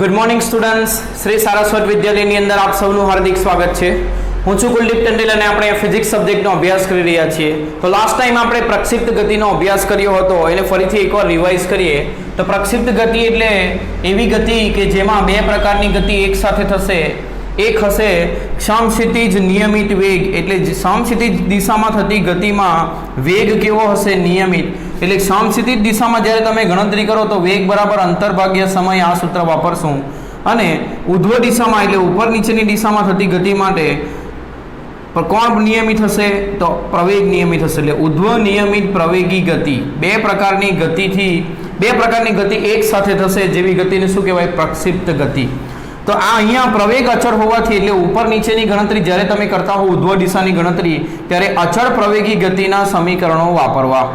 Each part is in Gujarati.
Good morning students, Shri Saraswat વિદ્યાલયની અંદર આપ સૌનું હાર્દિક સ્વાગત છે. હું છું કુલદીપ ટંડેલ અને આપણે ફિઝિક્સ સબ્જેક્ટનો અભ્યાસ કરી રહ્યા છીએ. તો લાસ્ટ ટાઈમ આપણે પ્રક્ષિપ્ત ગતિનો અભ્યાસ કર્યો હતો, એને ફરીથી એકવાર રિવાઇઝ કરીએ. તો પ્રક્ષિપ્ત ગતિ એટલે એવી ગતિ કે જેમાં બે પ્રકારની ગતિ એક સાથે થશે. એક હશે સમક્ષિતિજ નિયમિત વેગ, એટલે સમક્ષિતિજ દિશામાં થતી ગતિમાં વેગ કેવો હશે? નિયમિત. એટલે સમક્ષિતિજ દિશામાં જ્યારે તમે ગણતરી કરો તો વેગ બરાબર અંતર ભાગ્યા સમય, આ સૂત્ર વાપરશું. અને ઉધ્વ દિશામાં એટલે ઉપર નીચેની દિશામાં થતી ગતિ માટે કોણ નિયમિત હશે? તો પ્રવેગ નિયમિત હશે. એટલે ઉધ્વ નિયમિત પ્રવેગી ગતિ, બે પ્રકારની ગતિ એક સાથે થશે, જેવી ગતિને શું કહેવાય? પ્રક્ષિપ્ત ગતિ. તો આ અહીંયા પ્રવેગ અચળ હોવાથી, એટલે ઉપર નીચેની ગણતરી જ્યારે તમે કરતા હો ઉધ્વ દિશાની ગણતરી, ત્યારે અચળ પ્રવેગી ગતિના સમીકરણો વાપરવા.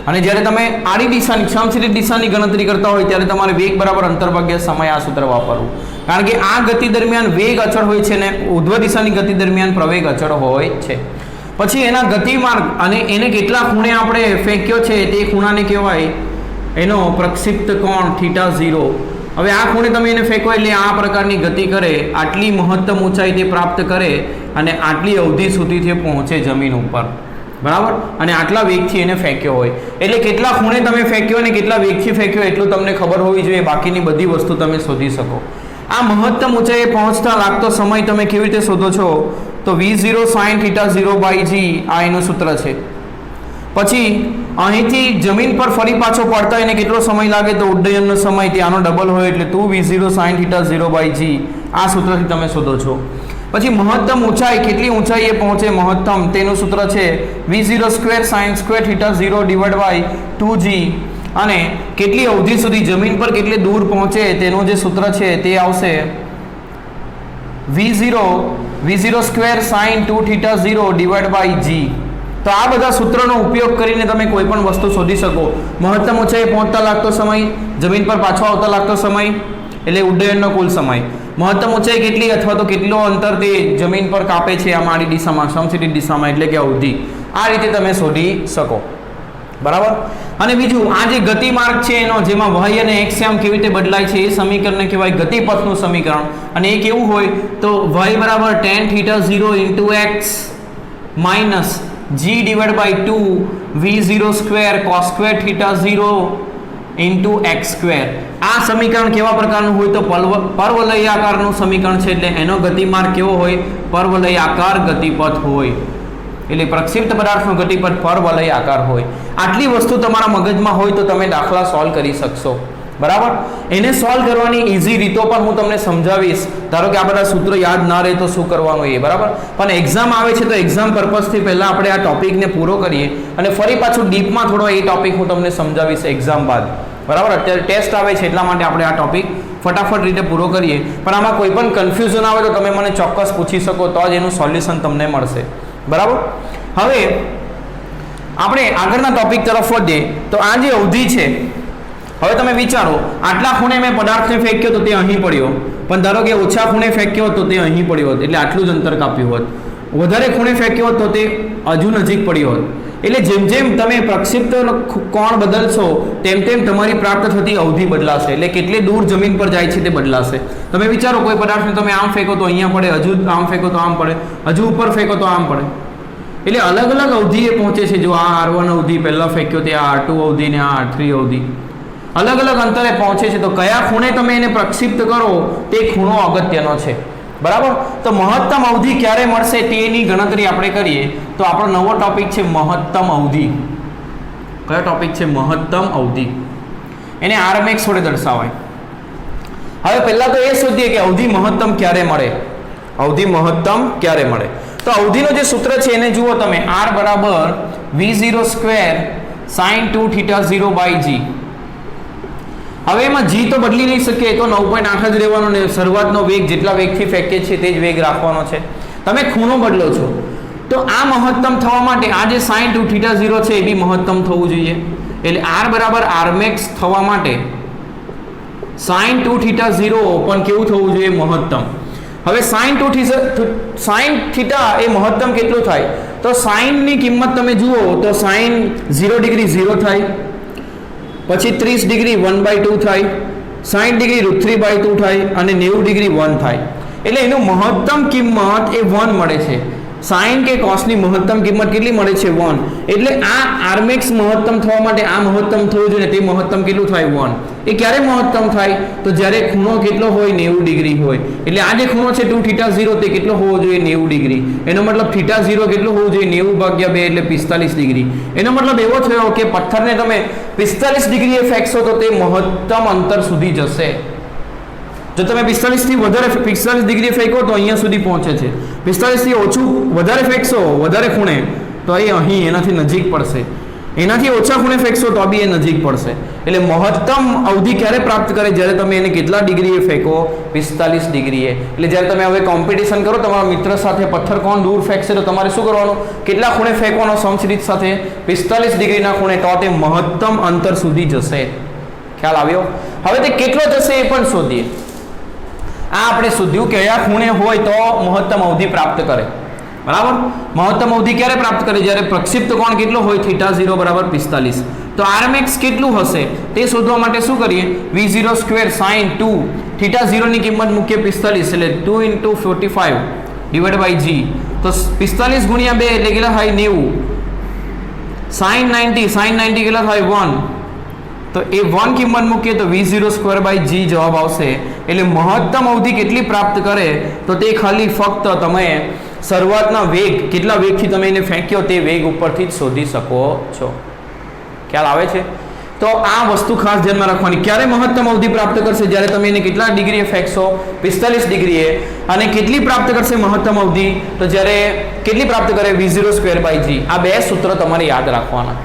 અને જ્યારે તમે આડી દિશાની સમક્ષિતિજ દિશાની ગણતરી કરતા હોય ત્યારે તમારે વેગ બરાબર અંતર ભાગ્યા સમય, આ સૂત્ર વાપરવું. કારણ કે આ ગતિ દરમિયાન વેગ અચળ હોય છે અને ઉધ્વ દિશાની ગતિ દરમિયાન પ્રવેગ અચળ હોય છે. પછી એના ગતિમાર્ગ અને એને કેટલા ખૂણે આપણે ફેંક્યો છે તે ખૂણાને કહેવાય એનો પ્રક્ષિપ્ત કોણ θ0. હવે આ ખૂણે તમે એને ફેંકો એટલે આ પ્રકારની ગતિ કરે, આટલી મહત્તમ ઊંચાઈ તે પ્રાપ્ત કરે અને આટલી અવધિ સુધી તે પહોંચે જમીન ઉપર, બરાબર. અને આટલા વેગથી એને ફેંક્યો હોય એટલે કેટલા ખૂણે તમે ફેંક્યો અને કેટલા વેગથી ફેંક્યો એટલું તમને ખબર હોવી જોઈએ. બાકીની બધી વસ્તુ તમે શોધી શકો. આ મહત્તમ ઊંચાઈએ પહોંચતા લાગતો સમય તમે કેવી રીતે શોધો છો? તો V0 sin θ0/g, આ એનું સૂત્ર છે. પછી અહીંથી જમીન પર ફરી પાછો પડતા એને કેટલો સમય લાગે? તો ઉડ્ડયનનો સમય તે આનો ડબલ હોય એટલે 2V0 sin θ0/g, આ સૂત્રથી તમે શોધો છો. પછી મહત્તમ ઊંચાઈ, કેટલી ઊંચાઈએ પહોંચે મહત્તમ, તેનું સૂત્ર છે V0² sin² θ0/2g. અને કેટલી અવધિ સુધી જમીન પર કેટલી દૂર પહોંચે તેનું જે સૂત્ર છે તે આવશે V0² sin 2θ0/g. તો આ બધા સૂત્રોનો ઉપયોગ કરીને તમે કોઈ પણ વસ્તુ શોધી શકો. મહત્તમ ઊંચાઈએ પહોંચતા લાગતો સમય, જમીન પર પાછો આવતા લાગતો સમય એટલે ઉડ્ડયનનો કુલ સમય, મહત્તમ ઊંચાઈ કેટલી અથવા તો કેટલો અંતર તે જમીન પર કાપે છે આમ આડી દિશામાં, સમક્ષિતિજ દિશામાં, એટલે કે અવધિ. આ રીતે તમે શોધી શકો, બરાબર. અને બીજું આ જે ગતિમાર્ગ છે એનો, જેમાં y અને x આમ કેવી રીતે બદલાય છે, એ સમીકરણને કહેવાય ગતિપથનું સમીકરણ. અને એ કેવું હોય? તો y બરાબર tan θ0 × x minus g/2 V0² cos² θ0 × x². આ સમીકરણ કેવા પ્રકારનું હોય? તો પરવલયાકારનું સમીકરણ છે. એટલે એનો ગતિમાર્ગ કેવો હોય? પરવલયાકાર ગતિપથ હોય. એટલે પ્રક્ષિપ્ત પદાર્થનો ગતિપથ પરવલયાકાર હોય. આટલી વસ્તુ તમારા મગજમાં હોય તો તમે દાખલા સોલ્વ કરી શકશો, બરાબર. એને સોલ્વ કરવાની ઇઝી રીતો પણ હું તમને સમજાવીશ. ધારો કે આ બધા સૂત્રો યાદ ના રહે તો શું કરવાનું એ, બરાબર. પણ એક્ઝામ આવે છે તો એક્ઝામ પર્પઝથી પહેલાં આપણે આ ટોપિકને પૂરો કરીએ અને ફરી પાછું ડીપમાં થોડો એ ટોપિક હું તમને સમજાવીશ એક્ઝામ બાદ, બરાબર. અત્યારે ટેસ્ટ આવે છે એટલા માટે આપણે આ ટોપિક ફટાફટ રીતે પૂરો કરીએ. પણ આમાં કોઈ પણ કન્ફ્યુઝન આવે તો તમે મને ચોક્કસ પૂછી શકો, તો જ એનું સોલ્યુશન તમને મળશે, બરાબર. હવે આપણે આગળના ટોપિક તરફ વધીએ. તો આ જે અવધિ છે, હવે તમે વિચારો, આટલા ખૂણે મેં પદાર્થને ફેંક્યો તો તે અહીં પડ્યો, પણ ધારો કે ઓછા ખૂણે ફેંક્યો તો તે અહીં પડ્યો હોત, એટલે આટલું જ અંતર કાપ્યું હોત. વધારે ખૂણે ફેંક્યો તો તે હજુ નજીક પડ્યો હોત. એટલે જેમ જેમ તમે પ્રક્ષિપ્ત કોણ બદલશો તેમ તેમ તમારી પ્રાપ્ત થતી અવધિ બદલાશે. એટલે કેટલી દૂર જમીન પર જાય છે તે બદલાશે. તમે વિચારો, કોઈ પદાર્થને તમે આમ ફેંકો તો અહીંયા પડે, હજુ આમ ફેંકો તો આમ પડે, હજુ ઉપર ફેંકો તો આમ પડે. એટલે અલગ અલગ અવધિએ પહોંચે છે. જો આ R1 અવધિ પહેલાં ફેંક્યો તે આ R2 અવધિ ને આ R3 અવધિ અલગ અલગ અંતરે પહોંચે છે. તો કયા ખૂણે તમે એને પ્રક્ષિપ્ત કરો તે ખૂણો અગત્યનો છે, બરાબર. તો મહત્તમ અવધિ ક્યારે મળશે તેની ગણતરી આપણે કરીએ. તો આપણો નવો ટોપિક છે મહત્તમ અવધિ. કયો ટોપિક છે? મહત્તમ અવધિ. એને Rmax વડે દર્શાવાય. હવે પહેલા તો એ શોધીએ કે અવધિ મહત્તમ ક્યારે મળે. અવધિ મહત્તમ ક્યારે મળે? તો અવધિનો જે સૂત્ર છે એને જુઓ તમે, R બરાબર V0² sin 2θ0/g. હવે એમાં g તો બદલી નહીં શકીએ, તો 9.8 જ રહેવાનો ને શરૂઆતનો વેગ જેટલા વેગથી ફેંકીએ છીએ તે જ વેગ રાખવાનો છે. તમે ખૂણો બદલો છો તો આ મહત્તમ થવા માટે આ જે sin 2θ0 છે એ બી મહત્તમ થવું જોઈએ. એટલે R બરાબર Rmax થવા માટે sin 2θ0 પણ કેવું થવું જોઈએ? મહત્તમ. હવે sin થીટા એ મહત્તમ કેટલું થાય? તો sin ની કિંમત તમે જુઓ તો sin 0 ડિગ્રી 0 થાય, પછી 30 ડિગ્રી 1/2 થાય, 60 ડિગ્રી √3/2 થાય અને 90 ડિગ્રી 1 થાય. એટલે એનું મહત્તમ કિંમત એ 1 મળે છે. સાઇન કે કોસની મહત્તમ કિંમત કેટલી મળે છે? 1. એટલે આ આરમેક્સ મહત્તમ થવા માટે આ મહત્તમ થવું જોઈએ, તે મહત્તમ કેટલું થાય? 1. એ ક્યારે મહત્તમ થાય? તો જ્યારે ખૂણો કેટલો હોય? 90 ડિગ્રી હોય. એટલે આ જે ખૂણો છે 2θ0 તે કેટલો હોવો જોઈએ? 90 ડિગ્રી. એનો મતલબ θ0 કેટલો હોવો જોઈએ? 90/2 એટલે 45 ડિગ્રી. એનો મતલબ એવો થયો કે પથ્થરને તમે 45 ડિગ્રીએ ફેંકશો તો તે મહત્તમ અંતર સુધી જશે. જો તમે 45 થી વધારે 45 ડિગ્રી ફેંકો તો અહીંયા સુધી પહોંચે છે. 45 થી ઓછું વધારે ફેંકશો વધારે ખૂણે તો એ અહીં એનાથી નજીક પડશે. એનાથી ઓછા ખૂણે ફેંકશો તો બી એ નજીક પડશે. એટલે મહત્તમ અવધિ ક્યારે પ્રાપ્ત કરે? જ્યારે તમે એને કેટલા ડિગ્રીએ ફેંકો? 45 ડિગ્રીએ. એટલે જ્યારે તમે હવે કોમ્પિટિશન કરો તમારા મિત્ર સાથે, પથ્થર કોણ દૂર ફેંકશે તો તમારે શું કરવાનું? કેટલા ખૂણે ફેંકવાનો? સમશ્રીત સાથે 45 ડિગ્રીના ખૂણે, તો તે મહત્તમ અંતર સુધી જશે. ખ્યાલ આવ્યો? હવે તે કેટલો જશે એ પણ શોધીએ. આ આપણે શોધ્યું કે કયા ખૂણે હોય તો મહત્તમ અવધિ પ્રાપ્ત કરે. બરાબર? મહત્તમ અવધિ ક્યારે પ્રાપ્ત કરે? જ્યારે પ્રક્ષિપ્ત કોણ કેટલો હોય? θ0 = 45. તો rmax કેટલું હશે તે શોધવા માટે શું કરીએ? v0² sin 2 θ0 ની કિંમત મૂકીએ 45, એટલે 2 × 45 / g. તો 45 × 2 એટલે કેટલા થાય? 90. sin 90 કેટલા થાય? 1. તો એ 1 કિંમત મૂકીએ તો v0² g જવાબ આવશે. એટલે મહત્તમ અવધિ કેટલી પ્રાપ્ત કરે? તો તે ખાલી ફક્ત તમે શરૂઆતના વેગ, કેટલા વેગથી તમે એને ફેંક્યો તે વેગ ઉપરથી જ શોધી શકો છો. ખ્યાલ આવે છે? તો આ વસ્તુ ખાસ ધ્યાનમાં રાખવાની. ક્યારે મહત્તમ અવધિ પ્રાપ્ત કરશે? જ્યારે તમે એને કેટલા ડિગ્રીએ ફેંકશો? 45 ડિગ્રીએ. અને કેટલી પ્રાપ્ત કરશે મહત્તમ અવધિ? તો જ્યારે કેટલી પ્રાપ્ત કરે? v0² g. આ બે સૂત્ર તમારે યાદ રાખવાના.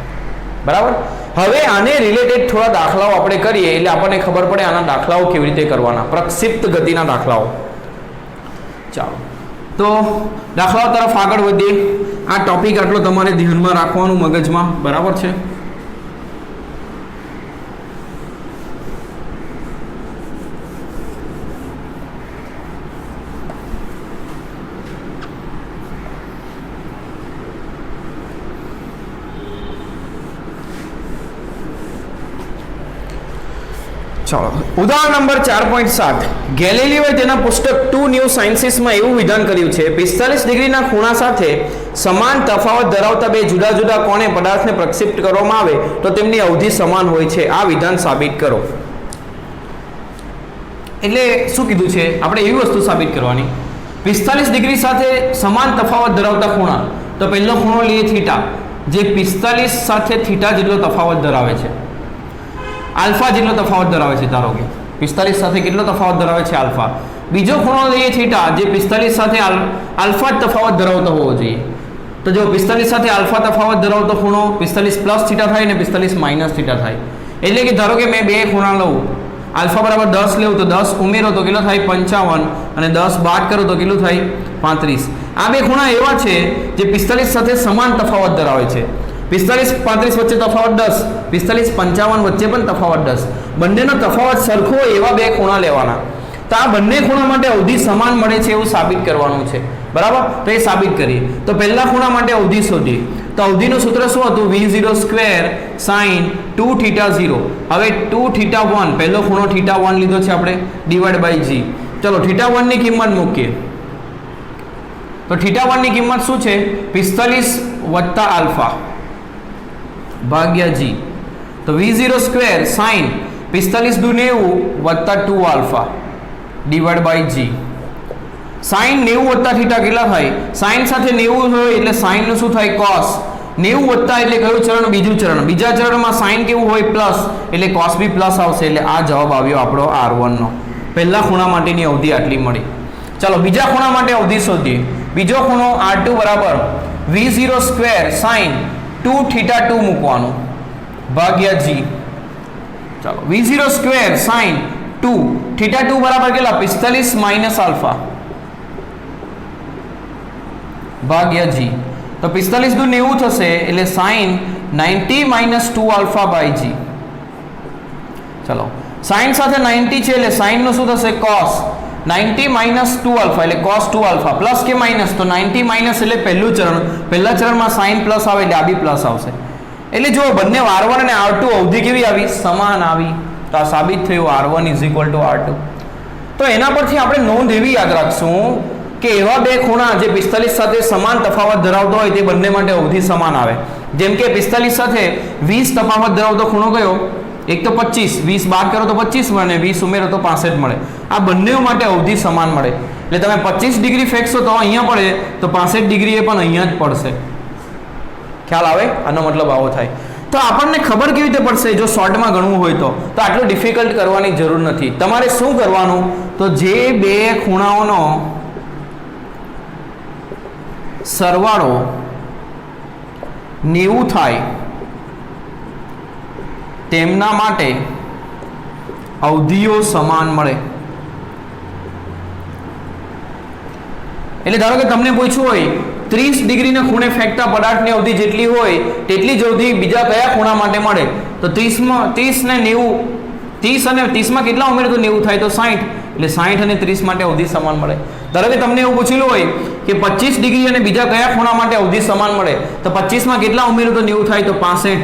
બરાબર? હવે આને રિલેટેડ થોડા દાખલાઓ આપણે કરીએ એટલે આપણને ખબર પડે આના દાખલાઓ કેવી રીતે કરવાના. પ્રક્ષિપ્ત ગતિના દાખલાઓ. ચાલો તો દાખલાઓ તરફ આગળ વધીએ. આ ટોપિક આટલો તમારે ધ્યાનમાં રાખવાનું મગજમાં. બરાબર છે? ચાલો ઉદાહરણ નંબર 4.7. ગેલિલીઓએ તેના પુસ્તક 2 ન્યૂ સાયન્સીસમાં એવું વિધાન કર્યું છે 45 ડિગ્રીના ખૂણા સાથે સમાન તફાવત ધરાવતા બે જુદા જુદા કોણે પદાર્થને પ્રક્ષિપ્ત કરવામાં આવે તો તેમની અવધિ સમાન હોય છે. આ વિધાન સાબિત કરો. એટલે શું કીધું છે? આપણે એવી વસ્તુ સાબિત કરવાની 45 ડિગ્રી સાથે સમાન તફાવત ધરાવતા ખૂણા. તો પહેલો ખૂણો લઈએ થીટા, જે 45 સાથે થીટા જેટલો તફાવત ધરાવે છે. આલ્ફા જેટલો તફાવત ધરાવે છે. ધારો કે 45 સાથે કેટલો તફાવત ધરાવે છે? આલ્ફા. બીજો ખૂણો લઈએ થીટા, જે 45 સાથે આલ્ફા જ તફાવત ધરાવતો હોવો જોઈએ. તો જો 45 સાથે આલ્ફા તફાવત ધરાવતો ખૂણો 45 પ્લસ થીટા થાય ને 45 માઇનસ થીટા થાય. એટલે કે ધારો કે મેં બે ખૂણા લઉં, આલ્ફા બરાબર 10 લેવું તો 10 ઉમેરો તો કેટલો થાય? 55. અને 10 બાદ કરો તો કેટલું થાય? 35. આ બે ખૂણા એવા છે જે 45 સાથે સમાન તફાવત ધરાવે છે. 45 35 વચ્ચે તફાવત 10, 45 55 વચ્ચે પણ તફાવત 10. બંનેનો તફાવત સરખો એવા બે ખૂણા લેવાના. તો આ બંને ખૂણા માટે અવધિ સમાન મળે છે એવું સાબિત કરવાનું છે. બરાબર? તો એ સાબિત કરીએ. તો પહેલા ખૂણા માટે અવધિ શોધીએ. તો અવધિનું સૂત્ર શું હતું? v0² sin 2θ0. હવે 2θ1 પહેલો ખૂણો θ1 લીધો છે આપણે / g. ચલો θ1 ની કિંમત મૂકીએ. તો θ1 ની કિંમત શું છે? 45 + આલ્ફા ભાગ્યા g. તો v0² sin 45 × 90 + 2 alpha / g. sin 90 + theta કેટલા થાય? sin સાથે 90 હોય એટલે sin નું શું થાય? cos. 90 એટલે કયું ચરણ? બીજું ચરણ. બીજા ચરણમાં sin કેવું હોય? પ્લસ, એટલે cos બી પ્લસ આવશે. એટલે આ જવાબ આવ્યો આપણો R1 નો. પહેલા ખૂણા માટેની અવધિ આટલી મળી. ચાલો બીજા ખૂણા માટે અવધિ શોધીએ. બીજો ખૂણો R2 બરાબર v0² sin 2θ2 મૂકવાનું ભાગ્યા g. ચાલો v0² sin 2θ2 બરાબર કેટલા? 45 માઇનસ આલ્ફા ભાગ્યા g. તો 45 × 90 થશે એટલે sin 90 - 2 આલ્ફા / g. ચલો sin સાથે 90 છે એટલે sin નું શું થશે? cos 90 - 2 આલ્ફા એટલે cos 2 આલ્ફા પ્લસ કે માઇનસ? તો 90 માઇનસ એટલે પહેલું ચરણ. પહેલા ચરણમાં sin પ્લસ આવે એટલે આ બી પ્લસ આવશે. એટલે જો બંને R1 અને R2 અવધિ કેવી આવી? સમાન આવી. તો આ સાબિત થયું R1 = R2. તો એના પરથી આપણે નોંધ એવી યાદ રાખશું કે એવા બે ખૂણા જે 45 સાથે સમાન તફાવત ધરાવતો હોય તે બંને માટે અવધિ સમાન આવે. જેમ કે 45 સાથે 20 તફાવત ધરાવતો ખૂણો કયો? એક તો 25, 20 બાદ કરો તો 25 મળે, 20 ઉમેરો તો 65 મળે. આ બંને માટે અવધિ સમાન મળે. એટલે તમે 25 ડિગ્રી ફેંકશો તો અહીંયા પડે, તો 65 ડિગ્રી એ પણ અહીંયા જ પડશે. ખ્યાલ આવે? આનો મતલબ આવો થાય. તો આપણને ખબર કેવી રીતે પડશે જો શોર્ટમાં ગણવું હોય તો આટલું ડિફિકલ્ટ કરવાની જરૂર નથી. તમારે શું કરવાનું? તો જે બે ખૂણાઓનો સરવાળો 90 થાય તેમના માટે અવધિઓ સમાન મળે. એટલે ધારો કે તમને પૂછ્યું હોય 30 ડિગ્રીના ખૂણે ફેંકતા પદાર્થની અવધિ જેટલી હોય તેટલી જ અવધિ બીજા કયા ખૂણા માટે મળે? તો 30 ને 90, 30 અને 30માં કેટલા ઉમેરો તો 90 થાય? તો 60. એટલે 60 અને 30 માટે અવધિ સમાન મળે. ધારો કે તમને એવું પૂછેલું હોય કે 25 ડિગ્રી અને બીજા કયા ખૂણા માટે અવધિ સમાન મળે? તો 25માં કેટલા ઉમેરો તો 90 થાય? તો 65.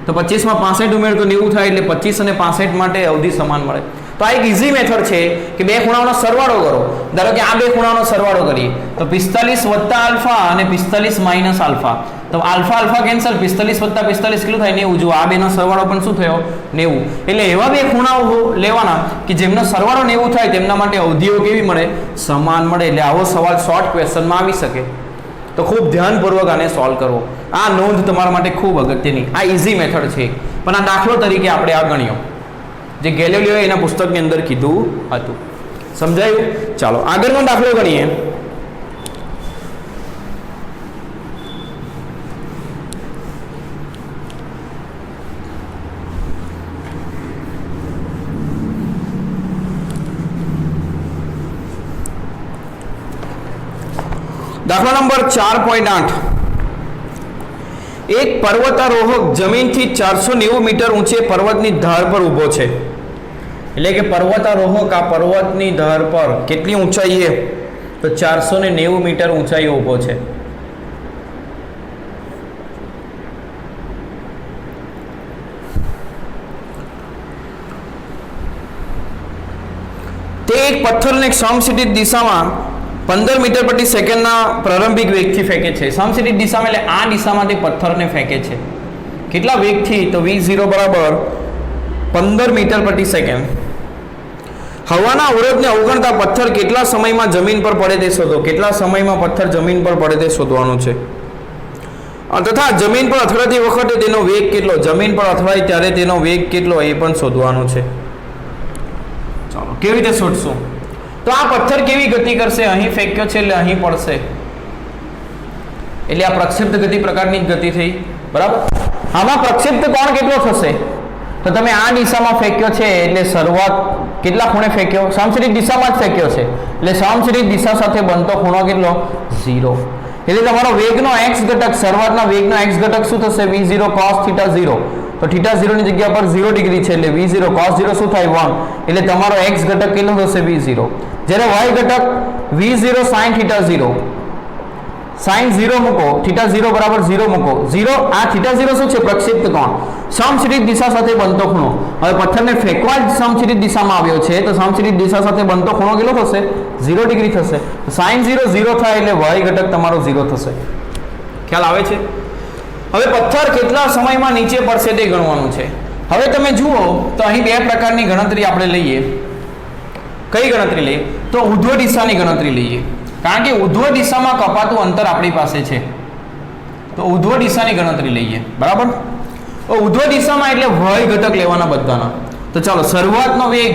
તો 25માં 65 ઉમેરો તો 90 થાય. એટલે 25 અને 65 માટે અવધિ સમાન મળે. તો આ એક ઈઝી મેથડ છે કે બે ખૂણાઓનો સરવાળો કરો. ધારો કે આ બે ખૂણાઓનો સરવાળો કરીએ તો 45 + આલ્ફા અને 45 - આલ્ફા. તો આલ્ફા આલ્ફા કેન્સલ, 45 + 45 કેટલું થાય? 90. જો આ બેનો સરવાળો પણ શું થયો? 90. એટલે એવા બે ખૂણાઓ લેવાના કે જેમનો સરવાળો 90 થાય તેમના માટે અવધિઓ કેવી મળે? સમાન મળે. એટલે આવો સવાલ શોર્ટ ક્વેશ્ચનમાં આવી શકે. તો ખૂબ ધ્યાનપૂર્વક આને સોલ્વ કરવો. આ નોંધ તમારા માટે ખૂબ અગત્યની. આ ઈઝી મેથડ છે, પણ આ દાખલો તરીકે આપણે આ ગણ્યો જે ગેલિલિયોએ એના પુસ્તકની અંદર કીધું હતું. સમજાયું? ચાલો આગળનો દાખલો ગણીએ. દાખલા નંબર 4.8. એક પર્વતારોહક જમીનથી 490 મીટર ઊંચે પર્વતની ધાર પર ઊભો છે. એટલે કે પર્વતારોહક આ પર્વતની ધાર પર કેટલી ઊંચાઈએ? તો 490 મીટર ઊંચાઈએ ઊભો છે. તે એક પથ્થરને સમક્ષિતિજ દિશામાં 15 મીટર પ્રતિ સેકન્ડના પ્રારંભિક વેગથી ફેંકે છે. સમક્ષિતિજ દિશામાં એટલે આ દિશામાં તે પથ્થરને ફેંકે છે. કેટલા વેગથી? તો v0 = 15 મીટર પ્રતિ સેકન્ડ. હવાના અવરોધને અવગણતા પથ્થર કેટલા સમયમાં જમીન પર પડે તે શોધો. કેટલા સમયમાં પથ્થર જમીન પર પડે તે શોધવાનું છે. તથા જમીન પર અથડાતી વખતે તેનો વેગ કેટલો? જમીન પર અથડાય ત્યારે તેનો વેગ કેટલો એ પણ શોધવાનું છે. ચાલો કેવી રીતે શોધશું? તો આ પથ્થર કેવી ગતિ કરશે? અહીં ફેંક્યો છે એટલે અહીં પડશે. એટલે આ પ્રક્ષિપ્ત ગતિ પ્રકારની જ ગતિ થઈ. બરાબર? આમાં પ્રક્ષિપ્ત કોણ કેટલો થશે? તો તમે આ દિશામાં ફેંક્યો છે એટલે શરૂઆત કેટલા ખૂણે ફેંક્યો? સમક્ષિતિજ દિશામાં જ ફેંક્યો છે એટલે સમક્ષિતિજ દિશા સાથે બનતો ખૂણો કેટલો? 0. એટલે તમારો વેગનો x ઘટક, શરૂઆતના વેગનો x ઘટક શું થશે? v0 cos θ0. તો θ0 ની જગ્યા પર 0 ડિગ્રી છે એટલે v0 cos 0 શું થાય? 1. એટલે તમારો x ઘટક કેટલો થશે? v0. જ્યારે y ઘટક v0 sin θ0. sin 0 મૂકો, θ0 = 0 મૂકો. 0 આ θ0 શું છે? પ્રક્ષિપ્ત કોણ. સમક્ષિતિજ દિશા સાથે બનતો ખૂણો. હવે પથ્થરને ફેંકવા જ સમક્ષિતિજ દિશામાં આવ્યો છે તો સમક્ષિતિજ દિશા સાથે બનતો ખૂણો કેટલો થશે? 0 ડિગ્રી થશે. sin 0 0 થાય એટલે y ઘટક તમારો 0 થશે. ખ્યાલ આવે છે? હવે પથ્થર કેટલા સમયમાં નીચે પડશે તે ગણવાનું છે. હવે તમે જુઓ તો અહીં બે પ્રકારની ગણતરી આપણે લઈએ. કઈ ગણતરી લઈએ? તો ઉર્ધ્વ દિશાની ગણતરી લઈએ. કારણ કે ઉર્ધ્વ દિશામાં કપાતું અંતર આપણી પાસે છે તો ઉર્ધ્વ દિશાની ગણતરી લઈએ. બરાબર? તો ઉર્ધ્વ દિશામાં એટલે y ઘટક લેવાના બધાના. તો ચાલો શરૂઆતનો વેગ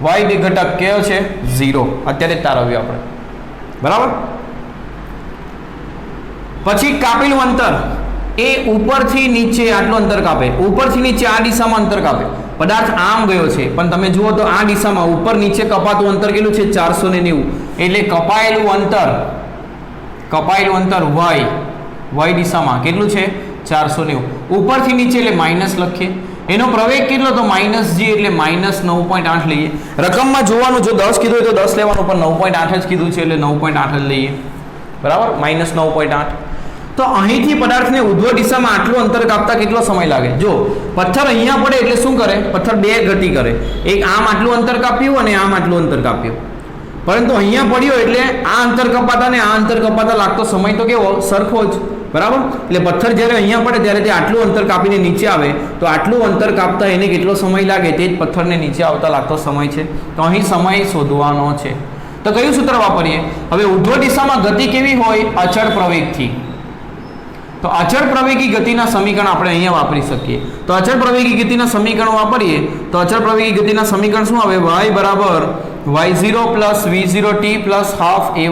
y ઘટક કયો છે? 0. અત્યારે તારવ્યો આપણે. બરાબર? પછી કાપેલું અંતર એ ઉપરથી નીચે આટલું અંતર કાપે. ઉપરથી નીચે આ દિશામાં અંતર કાપે. પદાર્થ આમ ગયો છે પણ તમે જુઓ તો આ દિશામાં ઉપર નીચે કપાતું અંતર કેટલું છે? 490. એટલે કપાયેલું અંતર y દિશામાં કેટલું છે? 490. ઉપરથી નીચે એટલે માઇનસ લખીએ. એનો પ્રવેગ કેટલો? તો -g એટલે -9.8 લઈએ. રકમમાં જોવાનું, જો 10 કીધું હોય તો 10 લેવાનું, પણ 9.8 જ કીધું છે એટલે 9.8 જ લઈએ. બરાબર? -9.8. તો અહીંથી પદાર્થને ઉધ્વ દિશામાં આટલું અંતર કાપતા કેટલો સમય લાગે? જો પથ્થર અહીંયા પડે એટલે શું કરે? પથ્થર બે ગતિ કરે. એક આમ આટલું અંતર કાપ્યું અને આમ આટલું અંતર કાપ્યું. પરંતુ અહીંયા પડ્યો એટલે આ અંતર કપાતા ને આ અંતર કપાતા લાગતો સમય તો કેવો? સરખો જ. બરાબર? એટલે પથ્થર જ્યારે અહીંયા પડે ત્યારે તે આટલું અંતર કાપીને નીચે આવે તો આટલું અંતર કાપતા એને કેટલો સમય લાગે? તે જ પથ્થરને નીચે આવતા લાગતો સમય છે. તો અહીં સમય શોધવાનો છે. તો કયું સૂત્ર વાપરીએ? હવે ઉધ્વ દિશામાં ગતિ કેવી હોય? અચળ પ્રવેગથી. તો અચળ પ્રવેગી ગતિના સમીકરણ આપણે અહીંયા વાપરી શકીએ. તો અચળ પ્રવેગી ગતિના સમીકરણ વાપરીએ તો અચળ પ્રવેગી ગતિના સમીકરણ શું આવે? y બરાબર y0 plus v0t plus half at².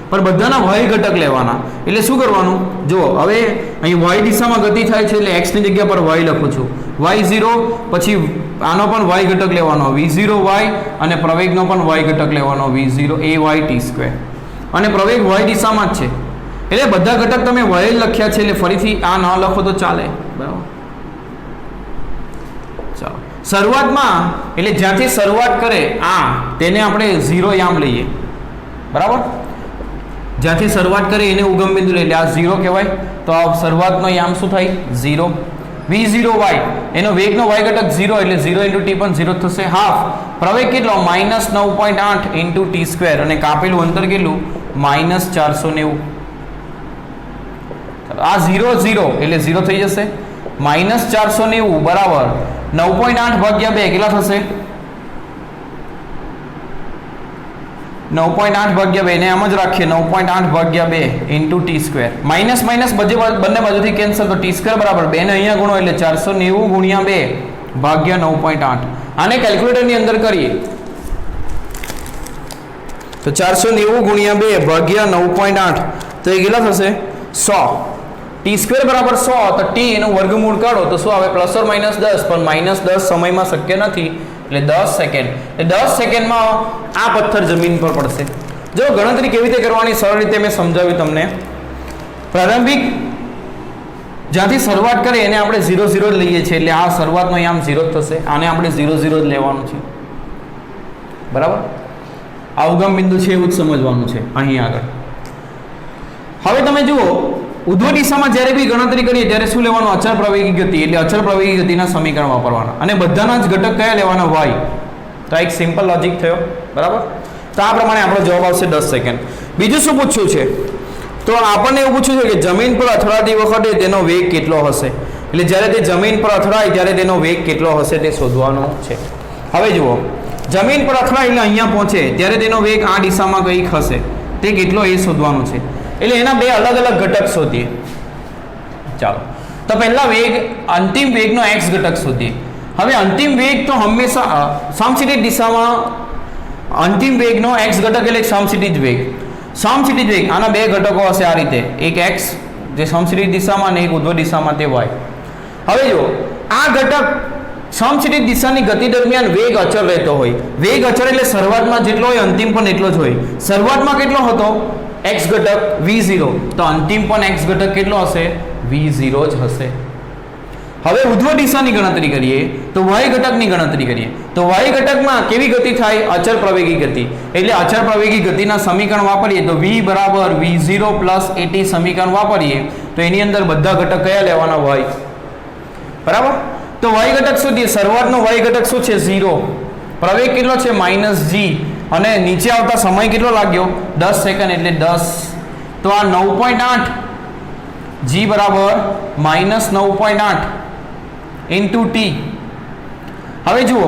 પર બધાના y ઘટક લેવાના. એટલે શું કરવાનું? જુઓ હવે અહીં y દિશામાં ગતિ થાય છે એટલે x ની જગ્યા પર y લખું છું. y0 પછી આનો પણ y ઘટક લેવાનો v0y અને પ્રવેગનો પણ y ઘટક લેવાનો v0 at². અને પ્રવેગ y દિશામાં જ છે એટલે બધા ઘટક તમે y લખ્યા છે એટલે ફરીથી આ ન લખો તો ચાલે. બરાબર? ચાલો શરૂઆતમાં એટલે જ્યાંથી શરૂઆત કરે આ તેને આપણે 0 યામ લઈએ. બરાબર? જ્યાંથી શરૂઆત કરી એને ઉગમ બિંદુ લઈએ એટલે આ 0 કહેવાય. તો આ શરૂઆતનો યામ શું થાય? 0. v0y એનો વેગનો y ઘટક 0 એટલે 0 × t પણ 0 થશે. હાફ પ્રવેગ કેટલો? -9.8 × t². અને કાપેલું અંતર કેટલું? -490. આ 0 0 એટલે 0 થઈ જશે. -490 બરાબર 9.8 ભાગ્યા 2 કેટલા થશે? 9.8 ભાગ્યા 2 ને આમ જ રાખીએ. 9.8 ભાગ્યા 2 × t². માઇનસ માઇનસ બંને બાજુથી કેન્સલ. તો t² બરાબર 2 ને અહીંયા ગુણો એટલે 490 ગુણ્યા 2 ભાગ્યા 9.8. આને કેલ્ક્યુલેટરની અંદર કરીએ તો 490 ગુણ્યા 2 ભાગ્યા 9.8 તો એ કેટલા થશે? 100. t² બરાબર 100 તો t એનું વર્ગમૂળ કાઢો તો શું આવે? +or -10. પણ -10 સમયમાં શક્ય નથી એટલે 10 સેકન્ડ. એટલે 10 સેકન્ડમાં આ પથ્થર જમીન પર પડશે. જો ગણતરી કેવી રીતે કરવાની સરળ રીતે મેં સમજાવ્યું તમને. પ્રારંભિક જ્યાંથી શરૂઆત કરે એને આપણે 0 0 જ લઈએ છીએ એટલે આ શરૂઆતનો યામ 0 જ થશે. આને આપણે 0 0 જ લેવાનું છે. બરાબર? આ ઉગમ બિંદુ છે એવું જ સમજવાનું છે અહીં આગળ. હવે તમે જુઓ ઉધ્વ દિશામાં જ્યારે બી ગણતરી કરીએ ત્યારે શું લેવાનું? અચળ પ્રવેગી ગતિ. એટલે અચળ પ્રવેગી ગતિના સમીકરણ વાપરવાના અને બધાના જ ઘટક કયા લેવાના? y. તો આ એક સિમ્પલ લોજિક થયો. બરાબર? તો આ પ્રમાણે આપણો જવાબ આવશે 10 સેકન્ડ. બીજું શું પૂછ્યું છે? તો આપણને એવું પૂછ્યું છે કે જમીન પર અથડાતી વખતે તેનો વેગ કેટલો હશે? એટલે જ્યારે તે જમીન પર અથડાય ત્યારે તેનો વેગ કેટલો હશે તે શોધવાનો છે. હવે જુઓ જમીન પર અથડાય એટલે અહીંયા પહોંચે ત્યારે તેનો વેગ આ દિશામાં કંઈક હશે. તે કેટલો એ શોધવાનું છે. એટલે એના બે અલગ અલગ ઘટક શોધીએ. ચાલો તો પહેલા વેગ અંતિમ વેગનો x ઘટક શોધીએ. હવે અંતિમ વેગ તો હંમેશા સમક્ષિતિજ દિશામાં અંતિમ વેગનો x ઘટક એટલે સમક્ષિતિજ વેગ. સમક્ષિતિજ વેગ આના બે ઘટકો હશે આ રીતે. એક x જે સમક્ષિતિજ દિશામાં અને એક ઉધ્વ દિશામાં તે y. હવે જો આ ઘટક સમક્ષિતિજ દિશાની ગતિ દરમિયાન વેગ અચળ રહેતો હોય. વેગ અચળ એટલે શરૂઆતમાં જેટલો હોય અંતિમ પણ એટલો જ હોય. શરૂઆતમાં કેટલો હતો? x ઘટક v0. તો અંતિમ પણ x ઘટક કેટલો હશે? v0 જ હશે. હવે ઉધ્વ દિશાની ગણતરી કરીએ તો y ઘટકની ગણતરી કરીએ તો y ઘટકમાં કેવી ગતિ થાય? અચળ પ્રવેગી ગતિ. એટલે અચળ પ્રવેગી ગતિના સમીકરણ વાપરીએ તો v બરાબર v0 પ્લસ at સમીકરણ વાપરીએ તો એની અંદર બધા ઘટક કયા લેવાના? y. બરાબર? તો y ઘટક શોધીએ. શરૂઆતનો y ઘટક શું છે? 0. પ્રવેગ કેટલો છે? -g. અને નીચે આવતા સમય કેટલો લાગ્યો? 10 સેકન્ડ એટલે 10. તો આ 9.8 g બરાબર -9.8 × t. હવે જુઓ